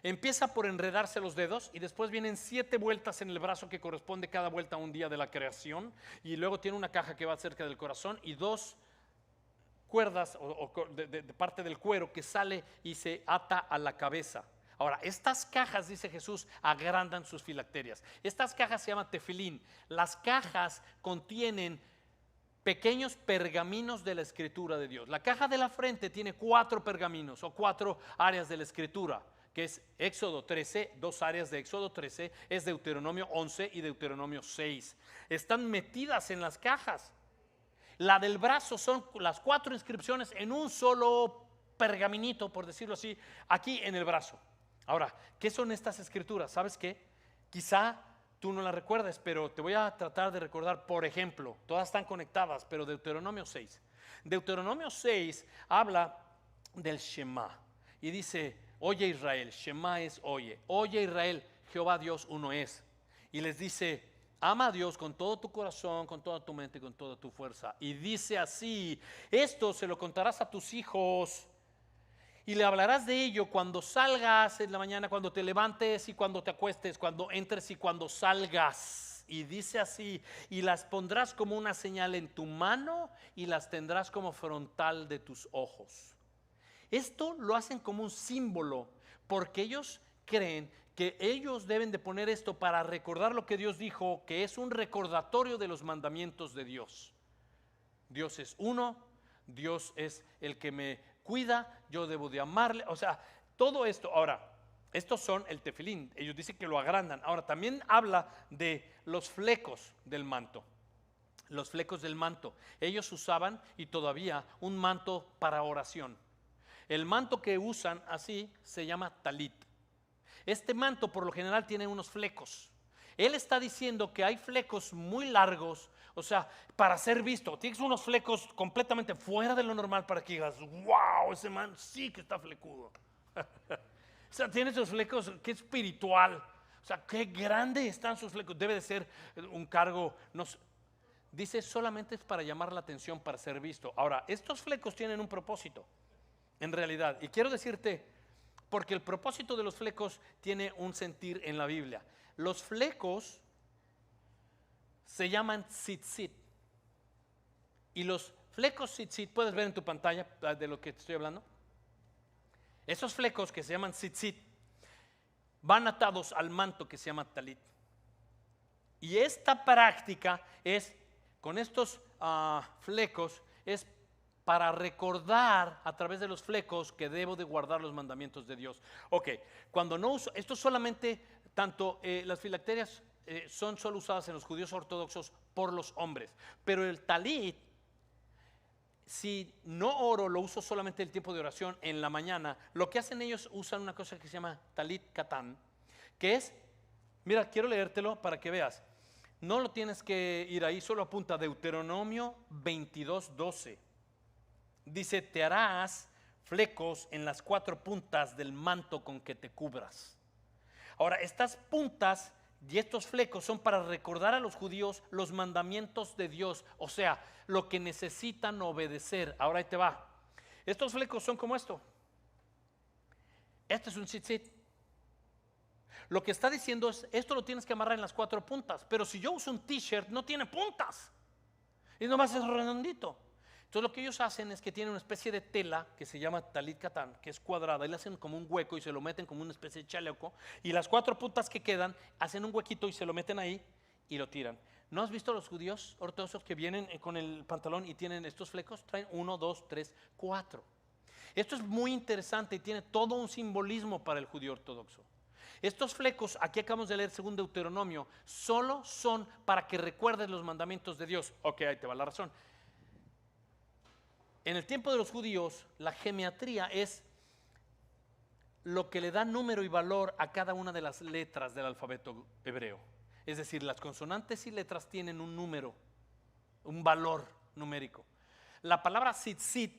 Empieza por enredarse los dedos y después vienen 7 vueltas en el brazo, que corresponde cada vuelta a un día de la creación, y luego tiene una caja que va cerca del corazón y 2 cuerdas de parte del cuero que sale y se ata a la cabeza. Ahora, estas cajas, dice Jesús, agrandan sus filacterias. Estas cajas se llaman tefilín. Las cajas contienen pequeños pergaminos de la escritura de Dios. La caja de la frente tiene 4 pergaminos o 4 áreas de la escritura, que es Éxodo 13, 2 áreas de Éxodo 13, es Deuteronomio 11 y Deuteronomio 6. Están metidas en las cajas. La del brazo son las 4 inscripciones en un solo pergaminito, por decirlo así, aquí en el brazo. Ahora, ¿qué son estas escrituras? ¿Sabes qué? Quizá tú no las recuerdes, pero te voy a tratar de recordar. Por ejemplo, todas están conectadas, pero Deuteronomio 6. Deuteronomio 6 habla del Shema y dice: oye Israel, Shema es oye. Oye Israel, Jehová Dios uno es. Y les dice: ama a Dios con todo tu corazón, con toda tu mente y con toda tu fuerza. Y dice así: esto se lo contarás a tus hijos y le hablarás de ello cuando salgas en la mañana, cuando te levantes y cuando te acuestes, cuando entres y cuando salgas. Y dice así: y las pondrás como una señal en tu mano y las tendrás como frontal de tus ojos. Esto lo hacen como un símbolo, porque ellos creen que ellos deben de poner esto para recordar lo que Dios dijo, que es un recordatorio de los mandamientos de Dios. Dios es uno, Dios es el que me cuida, yo debo de amarle. O sea, todo esto. Ahora, estos son el tefilín, ellos dicen que lo agrandan. Ahora, también habla de los flecos del manto. Los flecos del manto. Ellos usaban, y todavía, un manto para oración. El manto que usan así se llama talit. Este manto por lo general tiene unos flecos. Él está diciendo que hay flecos muy largos, o sea, para ser visto. Tienes unos flecos completamente fuera de lo normal para que digas: wow, ese man sí que está flecudo. O sea, tiene esos flecos, qué espiritual. O sea, qué grande están sus flecos. Debe de ser un cargo, no sé. Dice, solamente es para llamar la atención, para ser visto. Ahora, estos flecos tienen un propósito, en realidad. Y quiero decirte, porque el propósito de los flecos tiene un sentir en la Biblia. Los flecos se llaman tzitzit. Y los flecos tzitzit, puedes ver en tu pantalla de lo que te estoy hablando. Esos flecos que se llaman tzitzit van atados al manto que se llama talit. Y esta práctica es, con estos flecos, es para recordar a través de los flecos que debo de guardar los mandamientos de Dios. Ok, cuando no uso, esto solamente, tanto las filacterias son solo usadas en los judíos ortodoxos por los hombres, pero el talit, si no oro, lo uso solamente el tiempo de oración en la mañana. Lo que hacen ellos, usan una cosa que se llama talit katán, que es, mira, quiero leértelo para que veas. No lo tienes que ir ahí, solo apunta Deuteronomio 22:12. Dice: te harás flecos en las 4 puntas del manto con que te cubras. Ahora, estas puntas y estos flecos son para recordar a los judíos los mandamientos de Dios, o sea, lo que necesitan obedecer. Ahora ahí te va. Estos flecos son como esto. Este es un tzitzit. Lo que está diciendo es, esto lo tienes que amarrar en las 4 puntas, pero si yo uso un t-shirt no tiene puntas y nomás es redondito. Entonces lo que ellos hacen es que tienen una especie de tela que se llama talit katán, que es cuadrada, y le hacen como un hueco y se lo meten como una especie de chaleco, y las 4 puntas que quedan hacen un huequito y se lo meten ahí y lo tiran. ¿No has visto a los judíos ortodoxos que vienen con el pantalón y tienen estos flecos? Traen 1, 2, 3, 4. Esto es muy interesante y tiene todo un simbolismo para el judío ortodoxo. Estos flecos, aquí acabamos de leer según Deuteronomio, solo son para que recuerdes los mandamientos de Dios. Ok, ahí te va la razón. En el tiempo de los judíos, la gematría es lo que le da número y valor a cada una de las letras del alfabeto hebreo. Es decir, las consonantes y letras tienen un número, un valor numérico. La palabra tzitzit,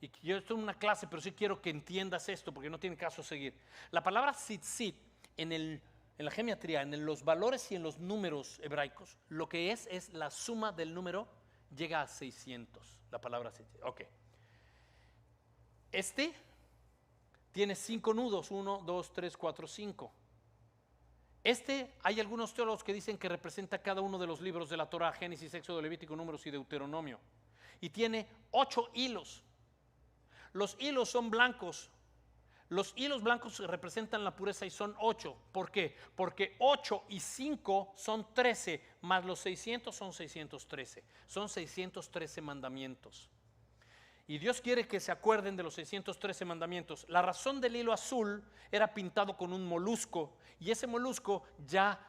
y yo estoy en una clase, pero sí quiero que entiendas esto porque no tiene caso seguir. La palabra tzitzit en la gematría, en los valores y en los números hebraicos, lo que es la suma del número, llega a 600. La palabra tzitzit. Ok. Tiene 5 nudos, 1, 2, 3, 4, 5. Hay algunos teólogos que dicen que representa cada uno de los libros de la Torá: Génesis, Éxodo, Levítico, Números y Deuteronomio. Y tiene 8 hilos. Los hilos son blancos. Los hilos blancos representan la pureza y son 8. ¿Por qué? Porque 8 y 5 son 13, más los 600 son 613. Son 613 mandamientos. Y Dios quiere que se acuerden de los 613 mandamientos. La razón del hilo azul era pintado con un molusco, y ese molusco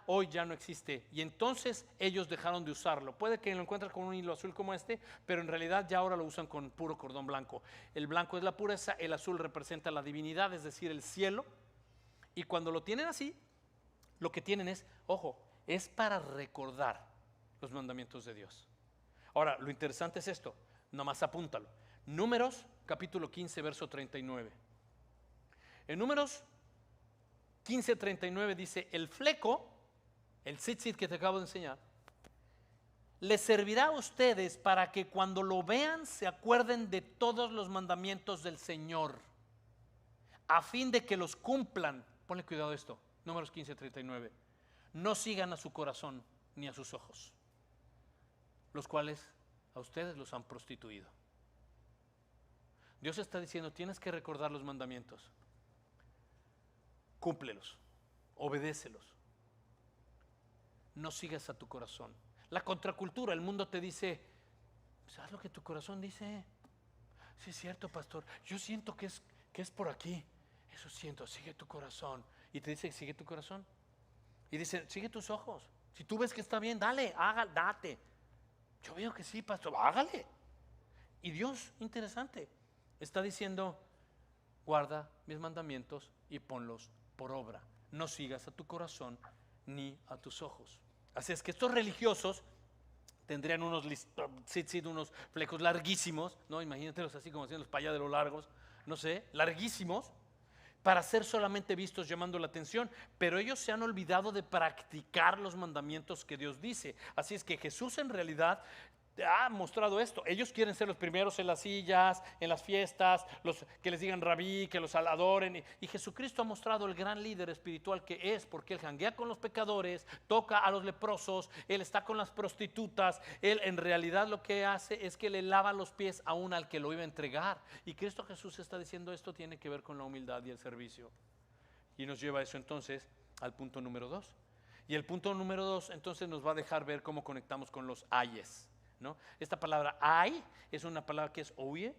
hoy ya no existe, y entonces ellos dejaron de usarlo. Puede que lo encuentren con un hilo azul como este, pero en realidad ya ahora lo usan con puro cordón blanco. El blanco es la pureza, el azul representa la divinidad, es decir, el cielo. Y cuando lo tienen así, lo que tienen es, ojo, es para recordar los mandamientos de Dios. Ahora, lo interesante es esto, nomás apúntalo. Números, capítulo 15, verso 39. En Números 15, 39 dice: el fleco, el tzitzit que te acabo de enseñar, les servirá a ustedes para que cuando lo vean se acuerden de todos los mandamientos del Señor, a fin de que los cumplan. Ponle cuidado a esto, Números 15, 39. No sigan a su corazón ni a sus ojos, los cuales a ustedes los han prostituido. Dios está diciendo: tienes que recordar los mandamientos, cúmplelos, obedécelos, no sigas a tu corazón. La contracultura, el mundo te dice: pues haz lo que tu corazón dice. Sí, es cierto, pastor, yo siento que es por aquí. Eso siento, sigue tu corazón. Y te dice: sigue tu corazón. Y dice: sigue tus ojos. Si tú ves que está bien, dale, date. Yo veo que sí, pastor, hágale. Y Dios, interesante, está diciendo: guarda mis mandamientos y ponlos por obra. No sigas a tu corazón ni a tus ojos. Así es que estos religiosos tendrían unos flecos larguísimos, ¿no? Imagínatelos así como hacían los payaderos largos, no sé, larguísimos, para ser solamente vistos llamando la atención. Pero ellos se han olvidado de practicar los mandamientos que Dios dice. Así es que Jesús en realidad ha mostrado esto. Ellos quieren ser los primeros en las sillas, en las fiestas, los que les digan rabí, que los adoren. Y Jesucristo ha mostrado el gran líder espiritual que es, porque Él janguea con los pecadores, toca a los leprosos, Él está con las prostitutas. Él en realidad lo que hace es que le lava los pies aún al que lo iba a entregar. Y Cristo Jesús está diciendo: esto tiene que ver con la humildad y el servicio. Y nos lleva eso entonces al punto número 2. Y el punto número 2 entonces nos va a dejar ver cómo conectamos con los ayes, ¿no? Esta palabra ay es una palabra que es oye,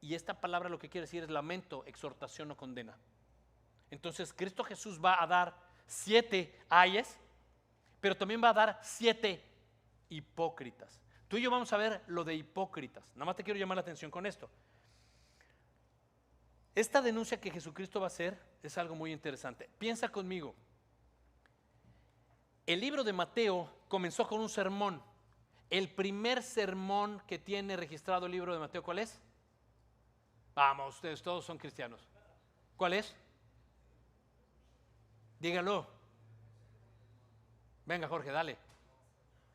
y esta palabra lo que quiere decir es lamento, exhortación o condena. Entonces Cristo Jesús va a dar 7 ayes, pero también va a dar 7 hipócritas. Tú y yo vamos a ver lo de hipócritas. Nada más te quiero llamar la atención con esto. Esta denuncia que Jesucristo va a hacer es algo muy interesante. Piensa conmigo. El libro de Mateo comenzó con un sermón. El primer sermón que tiene registrado el libro de Mateo, ¿cuál es? Vamos, ustedes todos son cristianos. ¿Cuál es? Díganlo. Venga, Jorge, dale.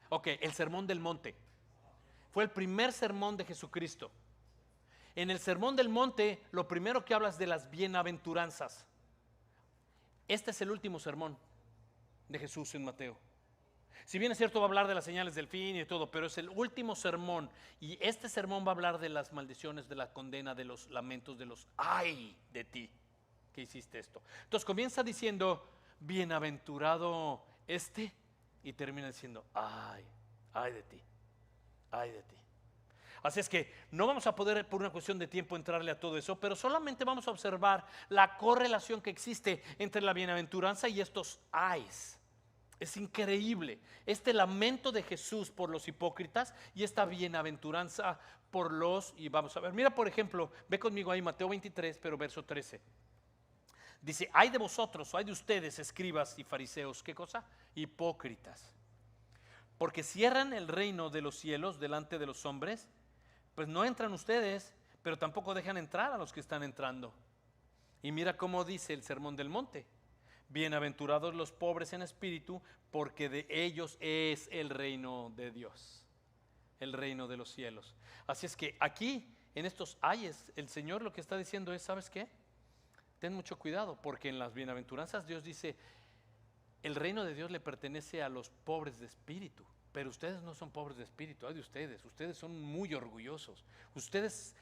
Ok, el sermón del monte. Fue el primer sermón de Jesucristo. En el sermón del monte, lo primero que hablas de las bienaventuranzas. Este es el último sermón de Jesús en Mateo. Si bien es cierto, va a hablar de las señales del fin y de todo, pero es el último sermón, y este sermón va a hablar de las maldiciones, de la condena, de los lamentos, de los ay de ti que hiciste esto. Entonces comienza diciendo: bienaventurado y termina diciendo: ay de ti, ay de ti. Así es que no vamos a poder, por una cuestión de tiempo, entrarle a todo eso, pero solamente vamos a observar la correlación que existe entre la bienaventuranza y estos ayes. Es increíble este lamento de Jesús por los hipócritas y esta bienaventuranza por los, y vamos a ver, mira por ejemplo, ve conmigo ahí Mateo 23, pero verso 13. Dice, hay de vosotros o hay de ustedes, escribas y fariseos, ¿qué cosa? Hipócritas. Porque cierran el reino de los cielos delante de los hombres, pues no entran ustedes, pero tampoco dejan entrar a los que están entrando. Y mira cómo dice el Sermón del Monte. Bienaventurados los pobres en espíritu, porque de ellos es el reino de Dios, el reino de los cielos. Así es que aquí, en estos ayes, el Señor lo que está diciendo es, ¿sabes qué? Ten mucho cuidado, porque en las bienaventuranzas Dios dice, el reino de Dios le pertenece a los pobres de espíritu, pero ustedes no son pobres de espíritu, hay de ustedes son muy orgullosos. Ustedes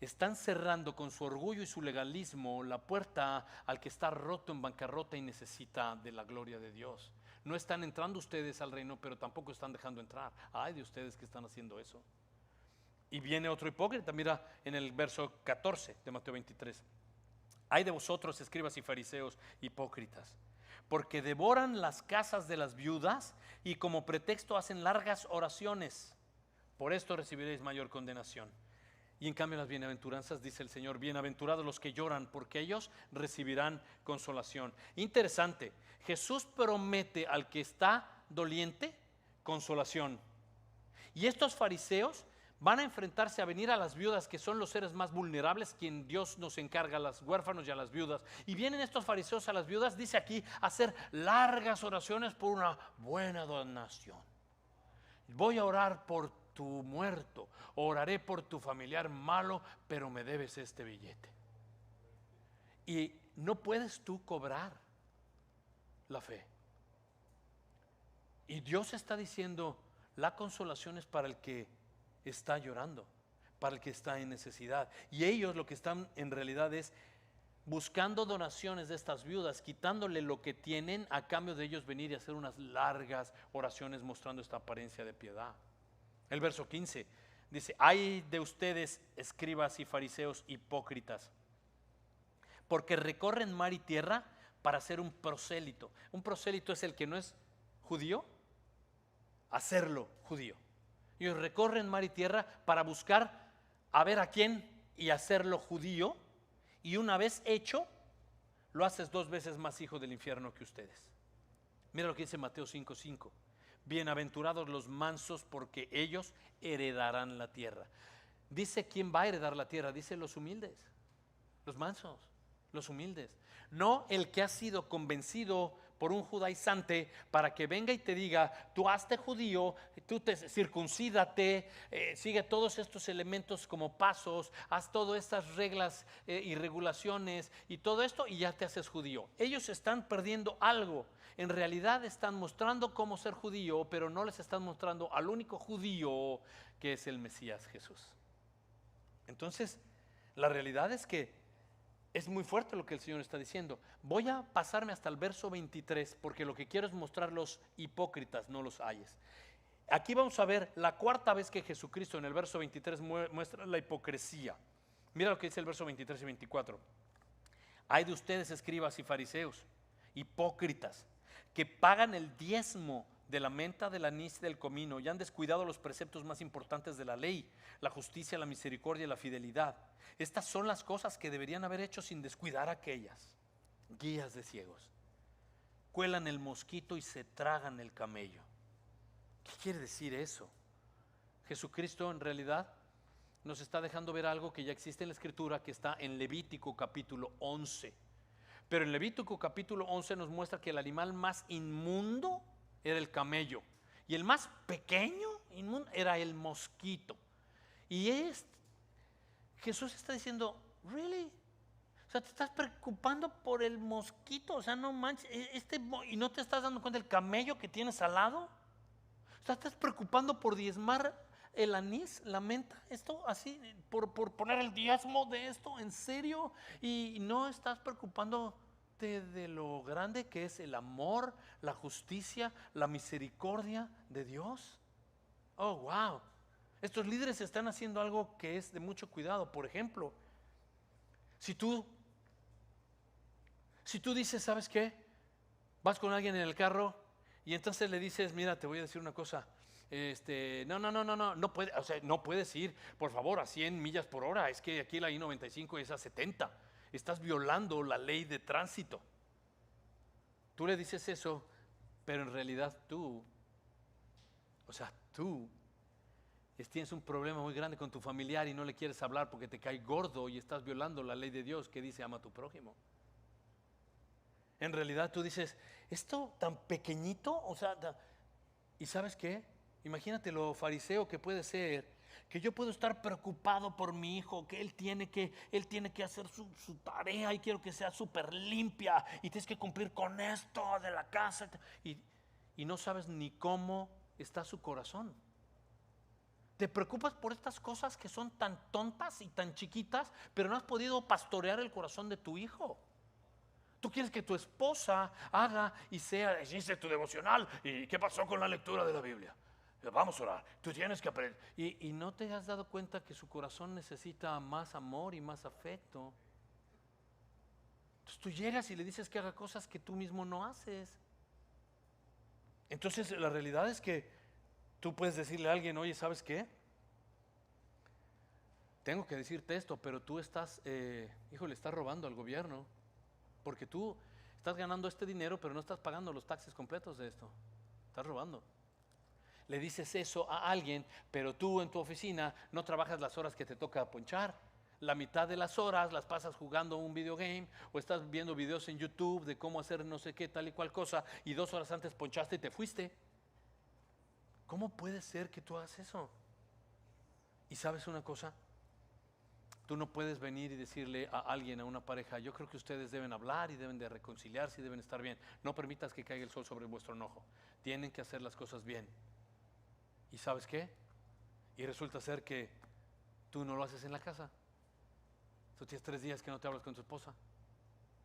están cerrando con su orgullo y su legalismo la puerta al que está roto en bancarrota y necesita de la gloria de Dios. No están entrando ustedes al reino, pero tampoco están dejando entrar. Ay de ustedes que están haciendo eso. Y viene otro hipócrita, mira en el verso 14 de Mateo 23. Ay de vosotros, escribas y fariseos, hipócritas, porque devoran las casas de las viudas y como pretexto hacen largas oraciones. Por esto recibiréis mayor condenación. Y en cambio las bienaventuranzas, dice el Señor, bienaventurados los que lloran, porque ellos recibirán consolación. Interesante, Jesús promete al que está doliente consolación. Y estos fariseos van a enfrentarse a venir a las viudas, que son los seres más vulnerables, quien Dios nos encarga, a los huérfanos y a las viudas. Y vienen estos fariseos a las viudas, dice aquí, a hacer largas oraciones por una buena donación. Voy a orar por tu muerto, oraré por tu familiar malo, pero me debes este billete. Y no puedes tú cobrar la fe. Y Dios está diciendo, la consolación es para el que está llorando, para el que está en necesidad. Y ellos lo que están en realidad es buscando donaciones de estas viudas, quitándole lo que tienen a cambio de ellos venir y hacer unas largas oraciones mostrando esta apariencia de piedad. El verso 15 dice, ay de ustedes, escribas y fariseos hipócritas, porque recorren mar y tierra para ser un prosélito. Un prosélito es el que no es judío, hacerlo judío. Ellos recorren mar y tierra para buscar a ver a quién y hacerlo judío, y una vez hecho, lo haces 2 veces más hijo del infierno que ustedes. Mira lo que dice Mateo 5:5. Bienaventurados los mansos, porque ellos heredarán la tierra. Dice quién va a heredar la tierra, dice los humildes, los mansos, los humildes. No el que ha sido convencido por un judaizante para que venga y te diga, tú hazte judío, tú te circuncídate, sigue todos estos elementos como pasos, haz todas estas reglas y regulaciones y todo esto y ya te haces judío. Ellos están perdiendo algo. En realidad están mostrando cómo ser judío, pero no les están mostrando al único judío que es el Mesías Jesús. Entonces, la realidad es que es muy fuerte lo que el Señor está diciendo. Voy a pasarme hasta el verso 23 porque lo que quiero es mostrar los hipócritas, no los ayes. Aquí vamos a ver la 4ª vez que Jesucristo en el verso 23 muestra la hipocresía. Mira lo que dice el verso 23 y 24. Hay de ustedes, escribas y fariseos, hipócritas, que pagan el diezmo de la menta, del anís y del comino y han descuidado los preceptos más importantes de la ley, la justicia, la misericordia y la fidelidad. Estas son las cosas que deberían haber hecho sin descuidar aquellas. Guías de ciegos. Cuelan el mosquito y se tragan el camello. ¿Qué quiere decir eso? Jesucristo en realidad nos está dejando ver algo que ya existe en la Escritura, que está en Levítico capítulo 11. Pero en Levítico capítulo 11 nos muestra que el animal más inmundo era el camello y el más pequeño inmundo era el mosquito. Y Jesús está diciendo, ¿really? O sea, te estás preocupando por el mosquito, o sea, no manches, y no te estás dando cuenta del camello que tienes al lado. O sea, te estás preocupando por diezmar el anís, la menta, esto así, por poner el diezmo de esto, ¿en serio? Y no estás preocupándote de lo grande que es el amor, la justicia, la misericordia de Dios. Oh, wow. Estos líderes están haciendo algo que es de mucho cuidado. Por ejemplo, si tú dices, ¿sabes qué? Vas con alguien en el carro y entonces le dices, mira, te voy a decir una cosa. No puede, o sea, no puedes ir, por favor, a 100 millas por hora. Es que aquí la I-95 es a 70. estás violando la ley de tránsito. Tú le dices eso, pero en realidad tú tienes un problema muy grande con tu familiar y no le quieres hablar porque te cae gordo y estás violando la ley de Dios que dice ama a tu prójimo. En realidad tú dices, esto tan pequeñito, ¿y sabes qué? Imagínate lo fariseo que puede ser, que yo puedo estar preocupado por mi hijo, que él tiene que hacer su tarea y quiero que sea súper limpia y tienes que cumplir con esto de la casa y no sabes ni cómo está su corazón. Te preocupas por estas cosas que son tan tontas y tan chiquitas, pero no has podido pastorear el corazón de tu hijo. Tú quieres que tu esposa haga y hice tu devocional. ¿Y qué pasó con la lectura de la Biblia? Vamos a orar. Tú tienes que aprender. Y no te has dado cuenta que su corazón necesita más amor y más afecto. Entonces tú llegas y le dices que haga cosas que tú mismo no haces. Entonces la realidad es que tú puedes decirle a alguien, oye, ¿sabes qué? Tengo que decirte esto, pero tú estás robando al gobierno. Porque tú estás ganando este dinero, pero no estás pagando los taxes completos de esto. Estás robando. Le dices eso a alguien, pero tú en tu oficina no trabajas las horas que te toca ponchar. La mitad de las horas las pasas jugando un videogame o estás viendo videos en YouTube de cómo hacer no sé qué, tal y cual cosa, y 2 horas antes ponchaste y te fuiste. ¿Cómo puede ser que tú hagas eso? ¿Y sabes una cosa? Tú no puedes venir y decirle a alguien, a una pareja, yo creo que ustedes deben hablar y deben de reconciliarse y deben estar bien. No permitas que caiga el sol sobre vuestro enojo. Tienen que hacer las cosas bien. ¿Y sabes qué? Y resulta ser que tú no lo haces en la casa. Tú tienes 3 días que no te hablas con tu esposa.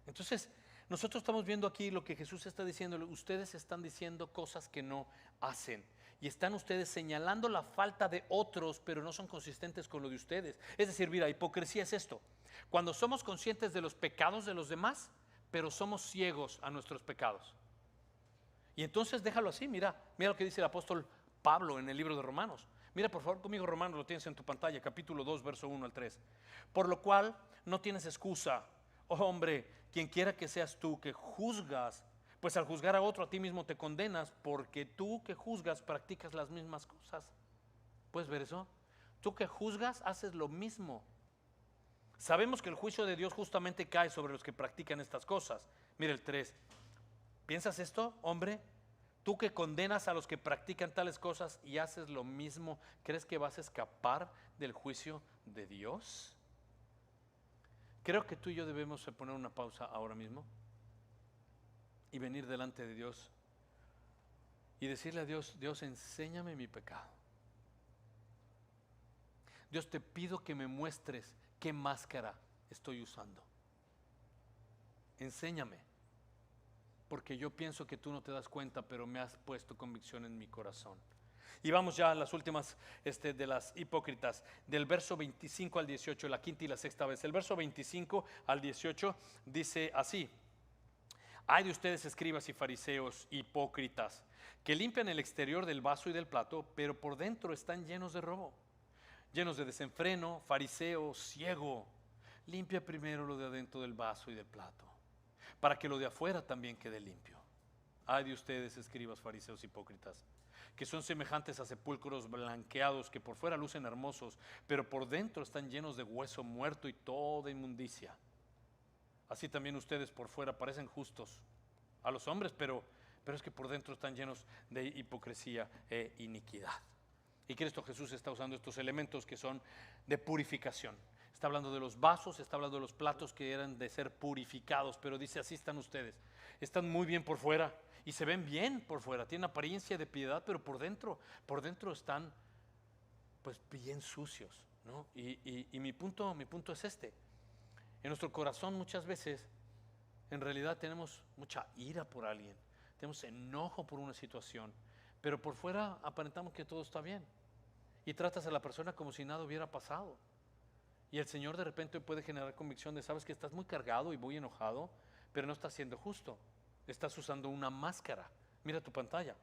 Entonces, nosotros estamos viendo aquí lo que Jesús está diciendo. Ustedes están diciendo cosas que no hacen. Y están ustedes señalando la falta de otros, pero no son consistentes con lo de ustedes. Es decir, mira, hipocresía es esto. Cuando somos conscientes de los pecados de los demás, pero somos ciegos a nuestros pecados. Y entonces déjalo así, mira lo que dice el apóstol Pablo en el libro de Romanos. Mira por favor conmigo Romanos, lo tienes en tu pantalla, capítulo 2, verso 1 al 3. Por lo cual no tienes excusa, oh hombre, quien quiera que seas tú que juzgas, pues al juzgar a otro a ti mismo te condenas, porque tú que juzgas practicas las mismas cosas. ¿Puedes ver eso? Tú que juzgas haces lo mismo. Sabemos que el juicio de Dios justamente cae sobre los que practican estas cosas. Mira el 3. ¿Piensas esto, hombre? Tú que condenas a los que practican tales cosas y haces lo mismo, ¿crees que vas a escapar del juicio de Dios? Creo que tú y yo debemos poner una pausa ahora mismo y venir delante de Dios y decirle a Dios, Dios, enséñame mi pecado. Dios, te pido que me muestres qué máscara estoy usando. Enséñame. Porque yo pienso que tú no te das cuenta, pero me has puesto convicción en mi corazón. Y vamos ya a las últimas de las hipócritas, del verso 25 al 18, la quinta y la sexta vez. El verso 25 al 18 dice así: Ay de ustedes, escribas y fariseos hipócritas, que limpian el exterior del vaso y del plato, pero por dentro están llenos de robo, llenos de desenfreno. Fariseo ciego, limpia primero lo de adentro del vaso y del plato, para que lo de afuera también quede limpio. Ay de ustedes, escribas, fariseos hipócritas, que son semejantes a sepulcros blanqueados, que por fuera lucen hermosos, pero por dentro están llenos de hueso muerto y toda inmundicia. Así también ustedes por fuera parecen justos a los hombres, pero es que por dentro están llenos de hipocresía e iniquidad. Y Cristo Jesús está usando estos elementos que son de purificación. Está hablando de los vasos, está hablando de los platos que eran de ser purificados, pero dice, así están ustedes. Están muy bien por fuera y se ven bien por fuera, tienen apariencia de piedad, pero por dentro están pues bien sucios, ¿no? Y mi punto es este. En nuestro corazón muchas veces, en realidad tenemos mucha ira por alguien, tenemos enojo por una situación, pero por fuera aparentamos que todo está bien. Y tratas a la persona como si nada hubiera pasado. Y el Señor de repente puede generar convicción de, sabes que estás muy cargado y muy enojado, pero no estás siendo justo. Estás usando una máscara. Mira tu pantalla.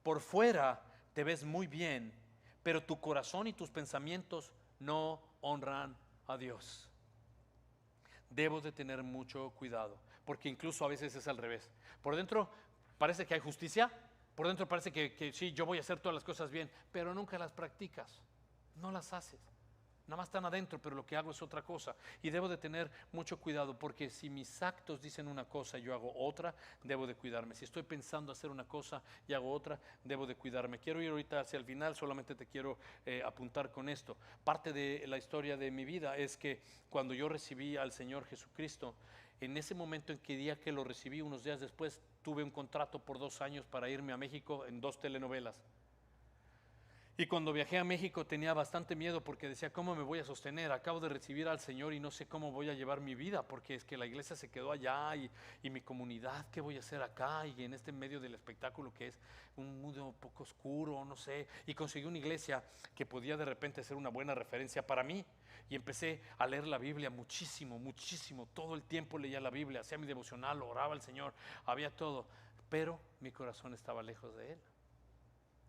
Por fuera te ves muy bien, pero tu corazón y tus pensamientos no honran a Dios. Debo de tener mucho cuidado, porque incluso a veces es al revés. Por dentro parece que hay justicia, por dentro parece que sí, yo voy a hacer todas las cosas bien, pero nunca las practicas, no las haces. Nada más están adentro, pero lo que hago es otra cosa. Y debo de tener mucho cuidado, porque si mis actos dicen una cosa y yo hago otra, debo de cuidarme. Si estoy pensando hacer una cosa y hago otra, debo de cuidarme. Quiero ir ahorita hacia el final, solamente te quiero apuntar con esto. Parte de la historia de mi vida es que cuando yo recibí al Señor Jesucristo, en ese momento en que día que lo recibí, unos días después, tuve un contrato por 2 años para irme a México en 2 telenovelas. Y cuando viajé a México tenía bastante miedo porque decía, ¿cómo me voy a sostener? Acabo de recibir al Señor y no sé cómo voy a llevar mi vida, porque es que la iglesia se quedó allá y mi comunidad, ¿qué voy a hacer acá? Y en este medio del espectáculo que es un mundo un poco oscuro, no sé. Y conseguí una iglesia que podía de repente ser una buena referencia para mí. Y empecé a leer la Biblia muchísimo, muchísimo. Todo el tiempo leía la Biblia, hacía mi devocional, oraba al Señor, había todo. Pero mi corazón estaba lejos de Él.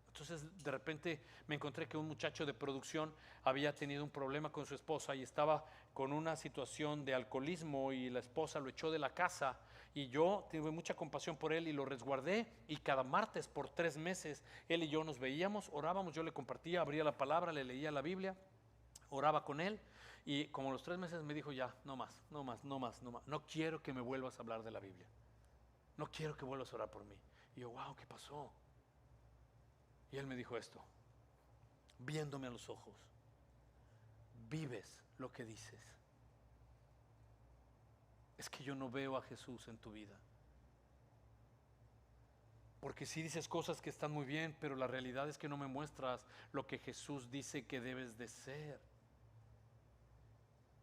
Entonces de repente me encontré que un muchacho de producción había tenido un problema con su esposa y estaba con una situación de alcoholismo y la esposa lo echó de la casa, y yo tuve mucha compasión por él y lo resguardé, y cada martes por 3 meses él y yo nos veíamos, orábamos, yo le compartía, abría la palabra, le leía la Biblia, oraba con él, y como los 3 meses me dijo, ya, no más, no más, no más, no más, no quiero que me vuelvas a hablar de la Biblia, no quiero que vuelvas a orar por mí. Y yo, wow, ¿qué pasó? Y él me dijo esto, viéndome a los ojos, vives lo que dices. Es que yo no veo a Jesús en tu vida. Porque sí dices cosas que están muy bien, pero la realidad es que no me muestras lo que Jesús dice que debes de ser.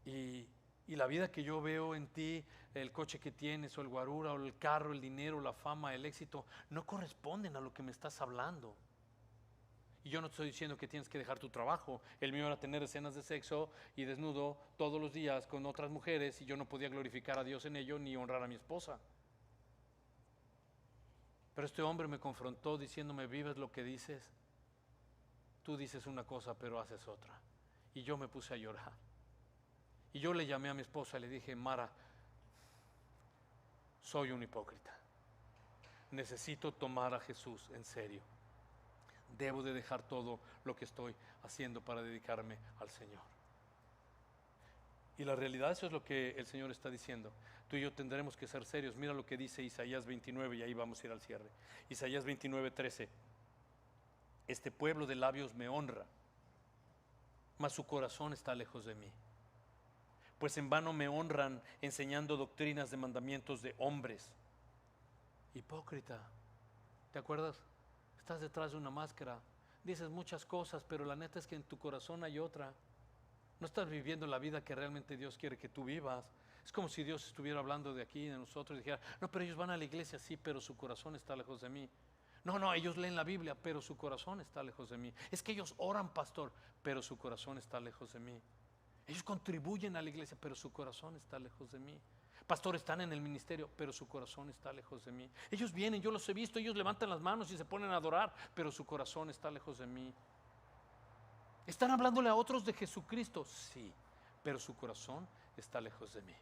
Y la vida que yo veo en ti, el coche que tienes, o el guarura, o el carro, el dinero, la fama, el éxito, no corresponden a lo que me estás hablando. Y yo no te estoy diciendo que tienes que dejar tu trabajo. El mío era tener escenas de sexo y desnudo todos los días con otras mujeres, y yo no podía glorificar a Dios en ello ni honrar a mi esposa. Pero este hombre me confrontó diciéndome, ¿vives lo que dices? Tú dices una cosa pero haces otra. Y yo me puse a llorar. Y yo le llamé a mi esposa y le dije, Mara, soy un hipócrita. Necesito tomar a Jesús en serio. Debo de dejar todo lo que estoy haciendo para dedicarme al Señor. Y la realidad, eso es lo que el Señor está diciendo. Tú y yo tendremos que ser serios. Mira lo que dice Isaías 29, y ahí vamos a ir al cierre. Isaías 29:13. Este pueblo de labios me honra, mas su corazón está lejos de mí. Pues en vano me honran enseñando doctrinas de mandamientos de hombres. Hipócrita, ¿te acuerdas? Estás detrás de una máscara, dices muchas cosas, pero la neta es que en tu corazón hay otra. No estás viviendo la vida que realmente Dios quiere que tú vivas. Es como si Dios estuviera hablando de aquí, de nosotros, y dijera, no, pero ellos van a la iglesia, sí, pero su corazón está lejos de mí. No, ellos leen la Biblia, pero su corazón está lejos de mí. Es que ellos oran, pastor, pero su corazón está lejos de mí. Ellos contribuyen a la iglesia, pero su corazón está lejos de mí. Pastor, están en el ministerio, pero su corazón está lejos de mí. Ellos vienen, yo los he visto, ellos levantan las manos y se ponen a adorar, pero su corazón está lejos de mí. ¿Están hablándole a otros de Jesucristo? Sí, pero su corazón está lejos de mí.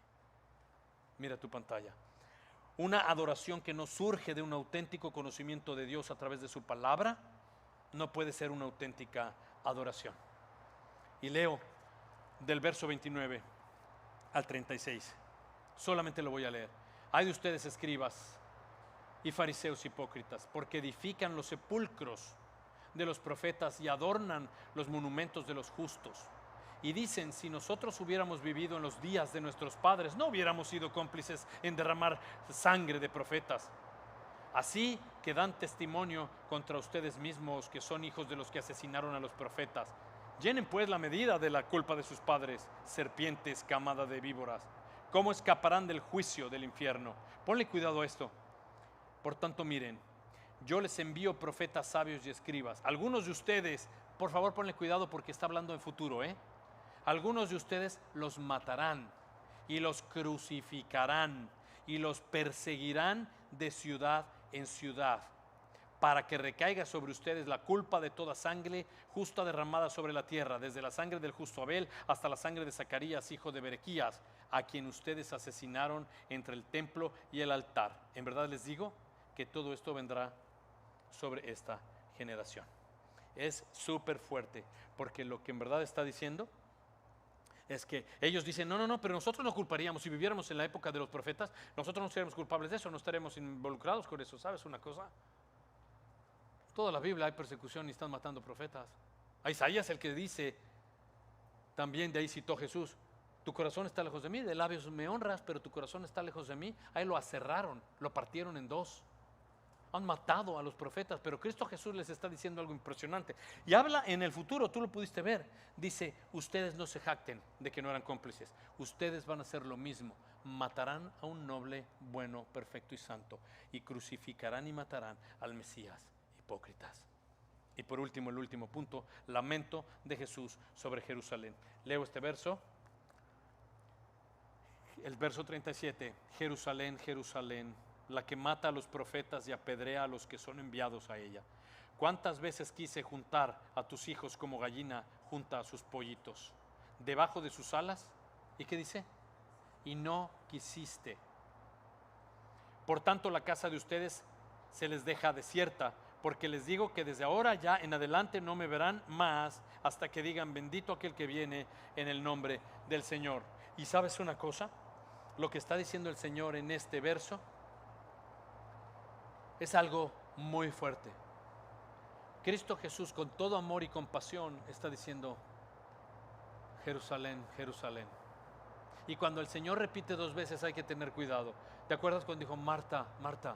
Mira tu pantalla. Una adoración que no surge de un auténtico conocimiento de Dios a través de su palabra no puede ser una auténtica adoración. Y leo del verso 29 al 36. Solamente lo voy a leer. Hay de ustedes, escribas y fariseos hipócritas, porque edifican los sepulcros de los profetas y adornan los monumentos de los justos. Y dicen, si nosotros hubiéramos vivido en los días de nuestros padres, no hubiéramos sido cómplices en derramar sangre de profetas. Así que dan testimonio contra ustedes mismos, que son hijos de los que asesinaron a los profetas. Llenen pues la medida de la culpa de sus padres, serpientes, camada de víboras. ¿Cómo escaparán del juicio del infierno? Ponle cuidado a esto. Por tanto, miren, yo les envío profetas sabios y escribas. Algunos de ustedes, por favor ponle cuidado porque está hablando en futuro, algunos de ustedes los matarán y los crucificarán y los perseguirán de ciudad en ciudad, para que recaiga sobre ustedes la culpa de toda sangre justa derramada sobre la tierra, desde la sangre del justo Abel hasta la sangre de Zacarías, hijo de Berequías, a quien ustedes asesinaron entre el templo y el altar. En verdad les digo que todo esto vendrá sobre esta generación. Es súper fuerte, porque lo que en verdad está diciendo es que ellos dicen, no, pero nosotros no culparíamos, si viviéramos en la época de los profetas, nosotros no seríamos culpables de eso, no estaríamos involucrados con eso. ¿Sabes una cosa? Toda la Biblia hay persecución y están matando profetas. A Isaías, el que dice, también de ahí citó Jesús, tu corazón está lejos de mí, de labios me honras, pero tu corazón está lejos de mí. Ahí lo aserraron, lo partieron en dos. Han matado a los profetas, pero Cristo Jesús les está diciendo algo impresionante. Y habla en el futuro, tú lo pudiste ver. Dice, ustedes no se jacten de que no eran cómplices. Ustedes van a hacer lo mismo. Matarán a un noble, bueno, perfecto y santo. Y crucificarán y matarán al Mesías. Hipócritas. Y por último, el último punto, lamento de Jesús sobre Jerusalén. Leo este verso. El verso 37. Jerusalén, Jerusalén, la que mata a los profetas y apedrea a los que son enviados a ella. ¿Cuántas veces quise juntar a tus hijos como gallina junta a sus pollitos, debajo de sus alas? ¿Y qué dice? Y no quisiste. Por tanto, la casa de ustedes se les deja desierta, porque les digo que desde ahora ya en adelante no me verán más hasta que digan, bendito aquel que viene en el nombre del Señor. ¿Y sabes una cosa? Lo que está diciendo el Señor en este verso es algo muy fuerte. Cristo Jesús, con todo amor y compasión, está diciendo, Jerusalén, Jerusalén. Y cuando el Señor repite dos veces hay que tener cuidado. ¿Te acuerdas cuando dijo Marta, Marta?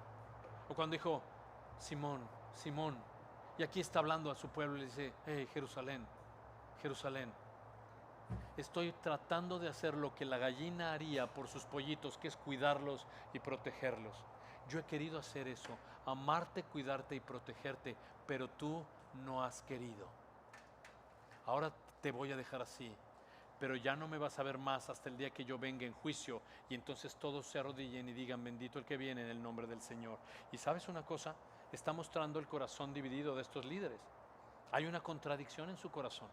O cuando dijo Simón, Simón. Y aquí está hablando a su pueblo y le dice, hey, Jerusalén, Jerusalén. Estoy tratando de hacer lo que la gallina haría por sus pollitos, que es cuidarlos y protegerlos. Yo he querido hacer eso, amarte, cuidarte y protegerte, pero tú no has querido. Ahora te voy a dejar así, pero ya no me vas a ver más hasta el día que yo venga en juicio, y entonces todos se arrodillen y digan, bendito el que viene en el nombre del Señor. Y ¿sabes una cosa? Está mostrando el corazón dividido de estos líderes. Hay una contradicción en su corazón.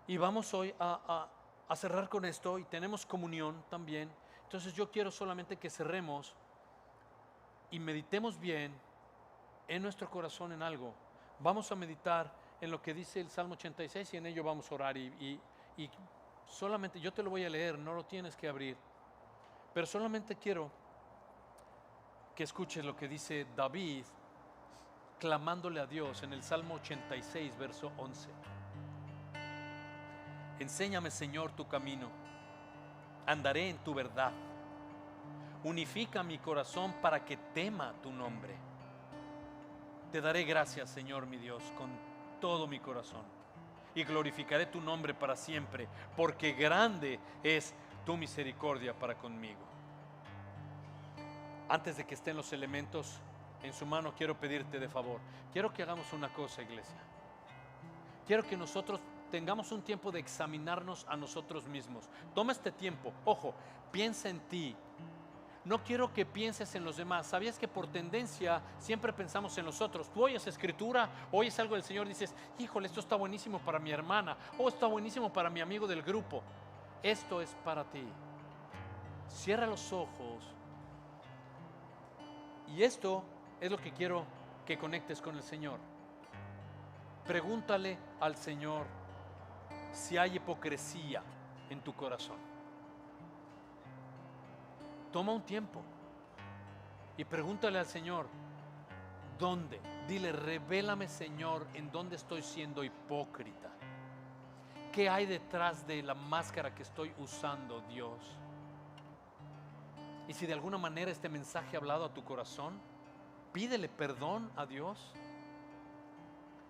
Y vamos hoy a cerrar con esto, y tenemos comunión también. Entonces yo quiero solamente que cerremos y meditemos bien en nuestro corazón en algo. Vamos a meditar en lo que dice el Salmo 86 y en ello vamos a orar. Y solamente, yo te lo voy a leer, no lo tienes que abrir, pero solamente quiero que escuches lo que dice David clamándole a Dios en el Salmo 86, verso 11. Enséñame, Señor, tu camino, andaré en tu verdad. Unifica mi corazón para que tema tu nombre. Te daré gracias, Señor mi Dios, con todo mi corazón, y glorificaré tu nombre para siempre, porque grande es tu misericordia para conmigo. Antes de que estén los elementos en su mano, quiero pedirte de favor. Quiero que hagamos una cosa, iglesia. Quiero que nosotros tengamos un tiempo de examinarnos a nosotros mismos. Toma este tiempo, ojo, piensa en ti. No quiero que pienses en los demás. ¿Sabías que por tendencia siempre pensamos en los otros? Tú oyes escritura, oyes algo del Señor, dices, híjole, esto está buenísimo para mi hermana, o está buenísimo para mi amigo del grupo. Esto es para ti. Cierra los ojos. Y esto es lo que quiero que conectes con el Señor. Pregúntale al Señor si hay hipocresía en tu corazón. Toma un tiempo y pregúntale al Señor, ¿dónde? Dile, revélame, Señor, en dónde estoy siendo hipócrita. ¿Qué hay detrás de la máscara que estoy usando, Dios? Y si de alguna manera este mensaje ha hablado a tu corazón, pídele perdón a Dios.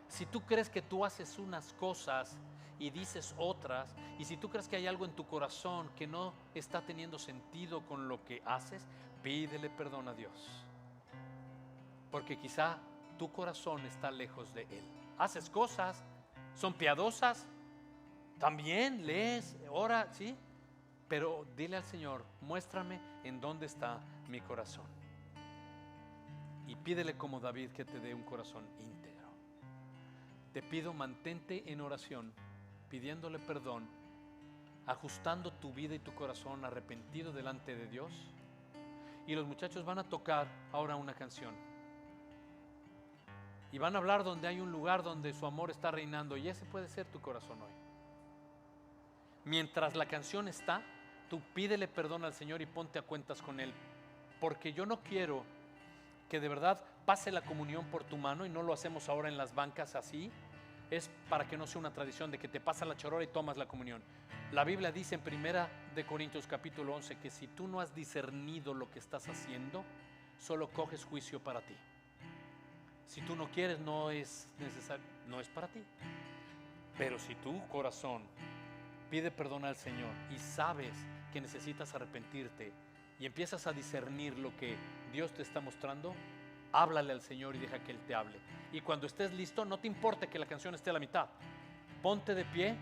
Si tú crees que tú haces unas cosas y dices otras, y si tú crees que hay algo en tu corazón que no está teniendo sentido con lo que haces, pídele perdón a Dios, porque quizá tu corazón está lejos de Él. Haces cosas, son piadosas, también lees, ora, ¿sí? Pero dile al Señor, muéstrame en dónde está mi corazón, y pídele como David que te dé un corazón íntegro. Te pido, mantente en oración, pidiéndole perdón ajustando tu vida y tu corazón arrepentido delante de Dios. Y los muchachos van a tocar ahora una canción. Y van a hablar donde hay un lugar donde su amor está reinando. Y ese puede ser tu corazón hoy. Mientras la canción está, tú pídele perdón al Señor y ponte a cuentas con Él. Porque yo no quiero que de verdad pase la comunión por tu mano, y no lo hacemos ahora en las bancas así. Es para que no sea una tradición de que te pasa la chorora y tomas la comunión. La Biblia dice en 1 Corintios capítulo 11 que si tú no has discernido lo que estás haciendo, solo coges juicio para ti. Si tú no quieres, no es necesario, no es para ti. Pero si tu corazón pide perdón al Señor y sabes que necesitas arrepentirte y empiezas a discernir lo que Dios te está mostrando, háblale al Señor y deja que Él te hable. Y cuando estés listo, no te importe que la canción esté a la mitad. Ponte de pie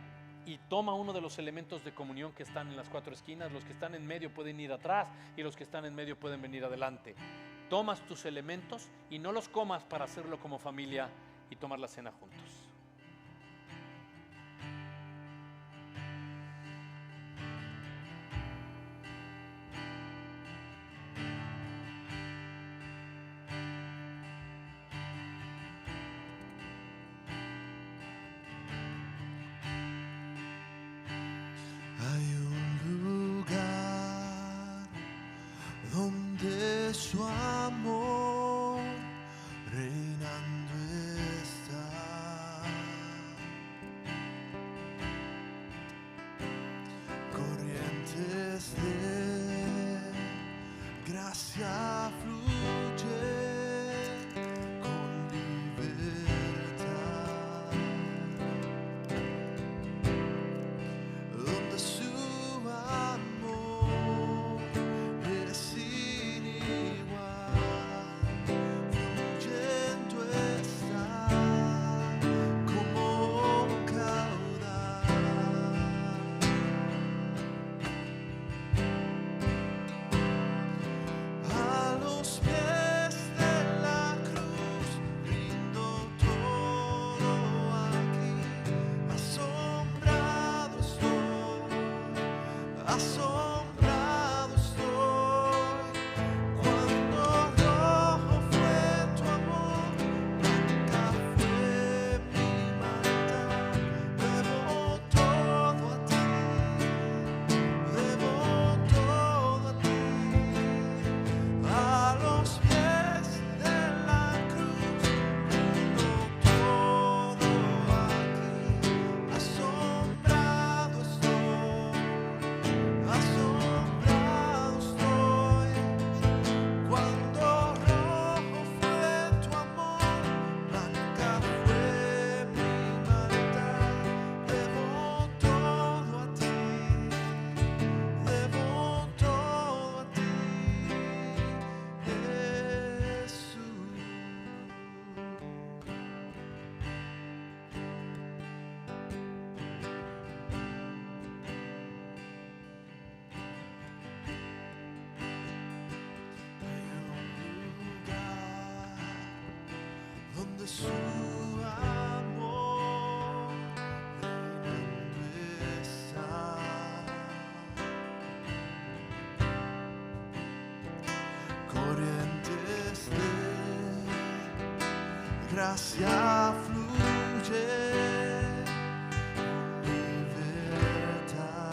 y toma uno de los elementos de comunión que están en las 4 esquinas. Los que están en medio pueden ir atrás y los que están en medio pueden venir adelante. Tomas tus elementos y no los comas para hacerlo como familia y tomar la cena juntos. Hay un lugar donde su amor reinando está, corrientes de gracia fluyen con libertad, donde su amor es sin igual, fluyendo está como un caudal. A los pies de la cruz rindo todo aquí, asombrado estoy, asombrado estoy. Cuando rojo fue tu amor, blanca fue mi maldad. Debo todo a ti, debo todo a ti. A los pies de la cruz rindo todo aquí, asombrado estoy, asombrado estoy. Cuando rojo fue tu amor, blanca fue mi maldad. Debo todo a ti, debo todo a ti, Jesús. Hay un lugar donde su amor reinando está, corrientes de gracia fluyen con libertad,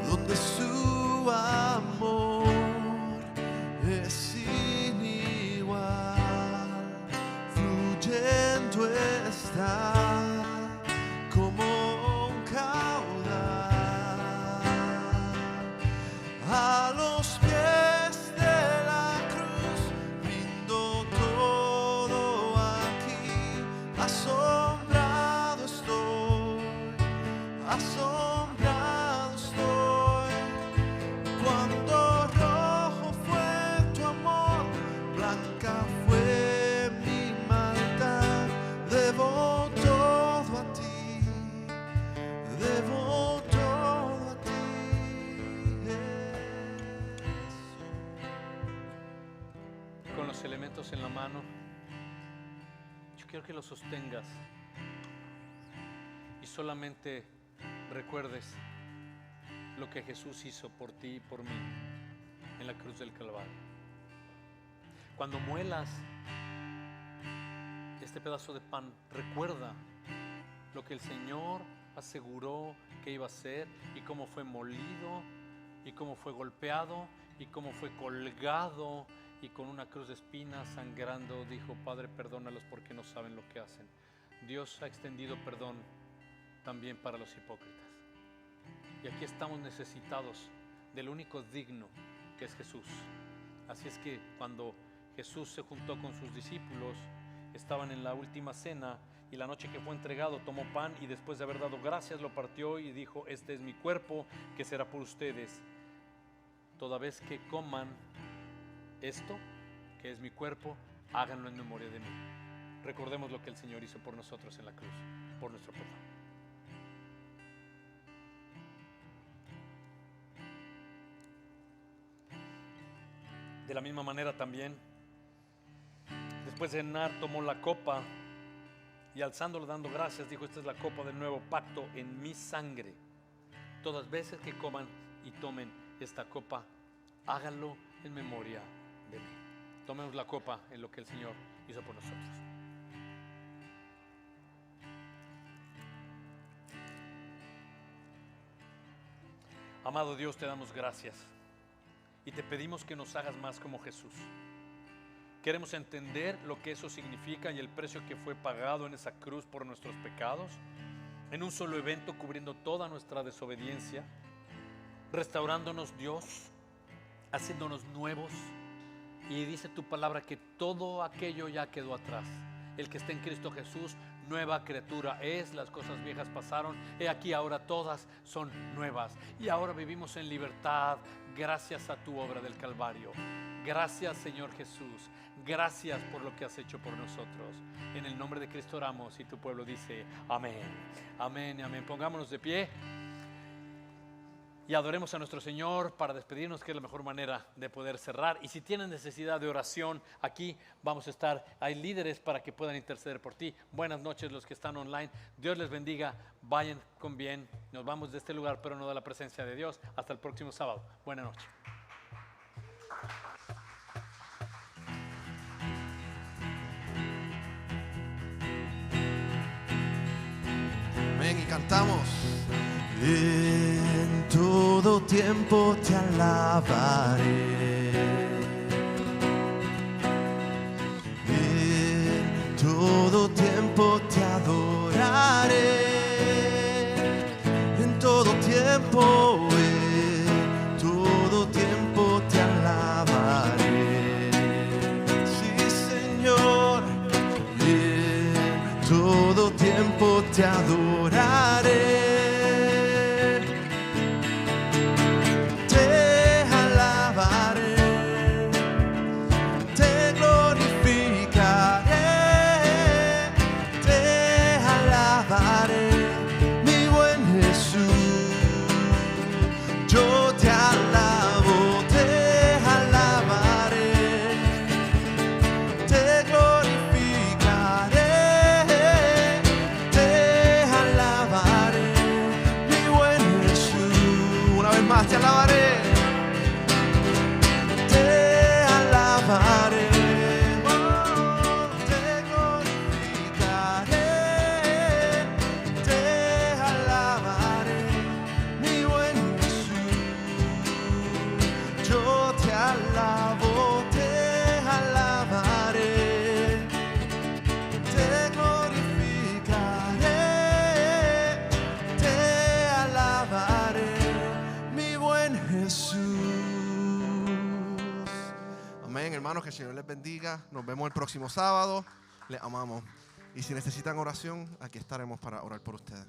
donde su amor es sin igual, fluyendo está como un caudal. A los pies de la cruz rindo todo aquí, asombrado estoy, asombrado estoy. Cuando rojo fue tu amor, blanca fue mi maldad. Debo todo a ti, debo todo a ti, Jesús. Con los elementos en la mano, yo quiero que los sostengas y solamente recuerdes lo que Jesús hizo por ti y por mí en la cruz del Calvario. Cuando muelas este pedazo de pan, recuerda lo que el Señor aseguró que iba a hacer y cómo fue molido y cómo fue golpeado y cómo fue colgado y con una cruz de espinas sangrando dijo: Padre, perdónalos porque no saben lo que hacen. Dios ha extendido perdón también para los hipócritas. Y aquí estamos necesitados del único digno, que es Jesús. Así es que cuando Jesús se juntó con sus discípulos, estaban en la última cena, y la noche que fue entregado tomó pan y después de haber dado gracias lo partió y dijo: este es mi cuerpo que será por ustedes. Toda vez que coman esto, que es mi cuerpo, háganlo en memoria de mí. Recordemos lo que el Señor hizo por nosotros en la cruz, por nuestro perdón. De la misma manera también, después de cenar, tomó la copa y alzándola dando gracias dijo: esta es la copa del nuevo pacto en mi sangre. Todas veces que coman y tomen esta copa, háganlo en memoria de mí. Tomemos la copa en lo que el Señor hizo por nosotros. Amado Dios, te damos gracias y te pedimos que nos hagas más como Jesús. Queremos entender lo que eso significa y el precio que fue pagado en esa cruz por nuestros pecados, en un solo evento cubriendo toda nuestra desobediencia, restaurándonos, Dios, haciéndonos nuevos. Y dice tu palabra que todo aquello ya quedó atrás. El que está en Cristo Jesús, nueva criatura es, las cosas viejas pasaron, he aquí ahora todas son nuevas. Y ahora vivimos en libertad gracias a tu obra del Calvario. Gracias, Señor Jesús. Gracias por lo que has hecho por nosotros. En el nombre de Cristo oramos y tu pueblo dice amén. Amén y amén. Pongámonos de pie y adoremos a nuestro Señor para despedirnos, que es la mejor manera de poder cerrar. Y si tienes necesidad de oración, aquí vamos a estar. Hay líderes para que puedan interceder por ti. Buenas noches los que están online. Dios les bendiga. Vayan con bien. Nos vamos de este lugar, pero no de la presencia de Dios. Hasta el próximo sábado. Buenas noches. Amén, y cantamos. En todo tiempo te alabaré. En todo tiempo te adoraré. En todo tiempo te alabaré. Sí, Señor. En todo tiempo te adoraré. Te alabaré, te alabaré, oh, te glorificaré, te alabaré, mi buen Jesús. Yo te alabo, te alabaré, te glorificaré, te alabaré. Jesús. Amén, hermanos, que el Señor les bendiga. Nos vemos el próximo sábado. Les amamos. Y si necesitan oración, aquí estaremos para orar por ustedes.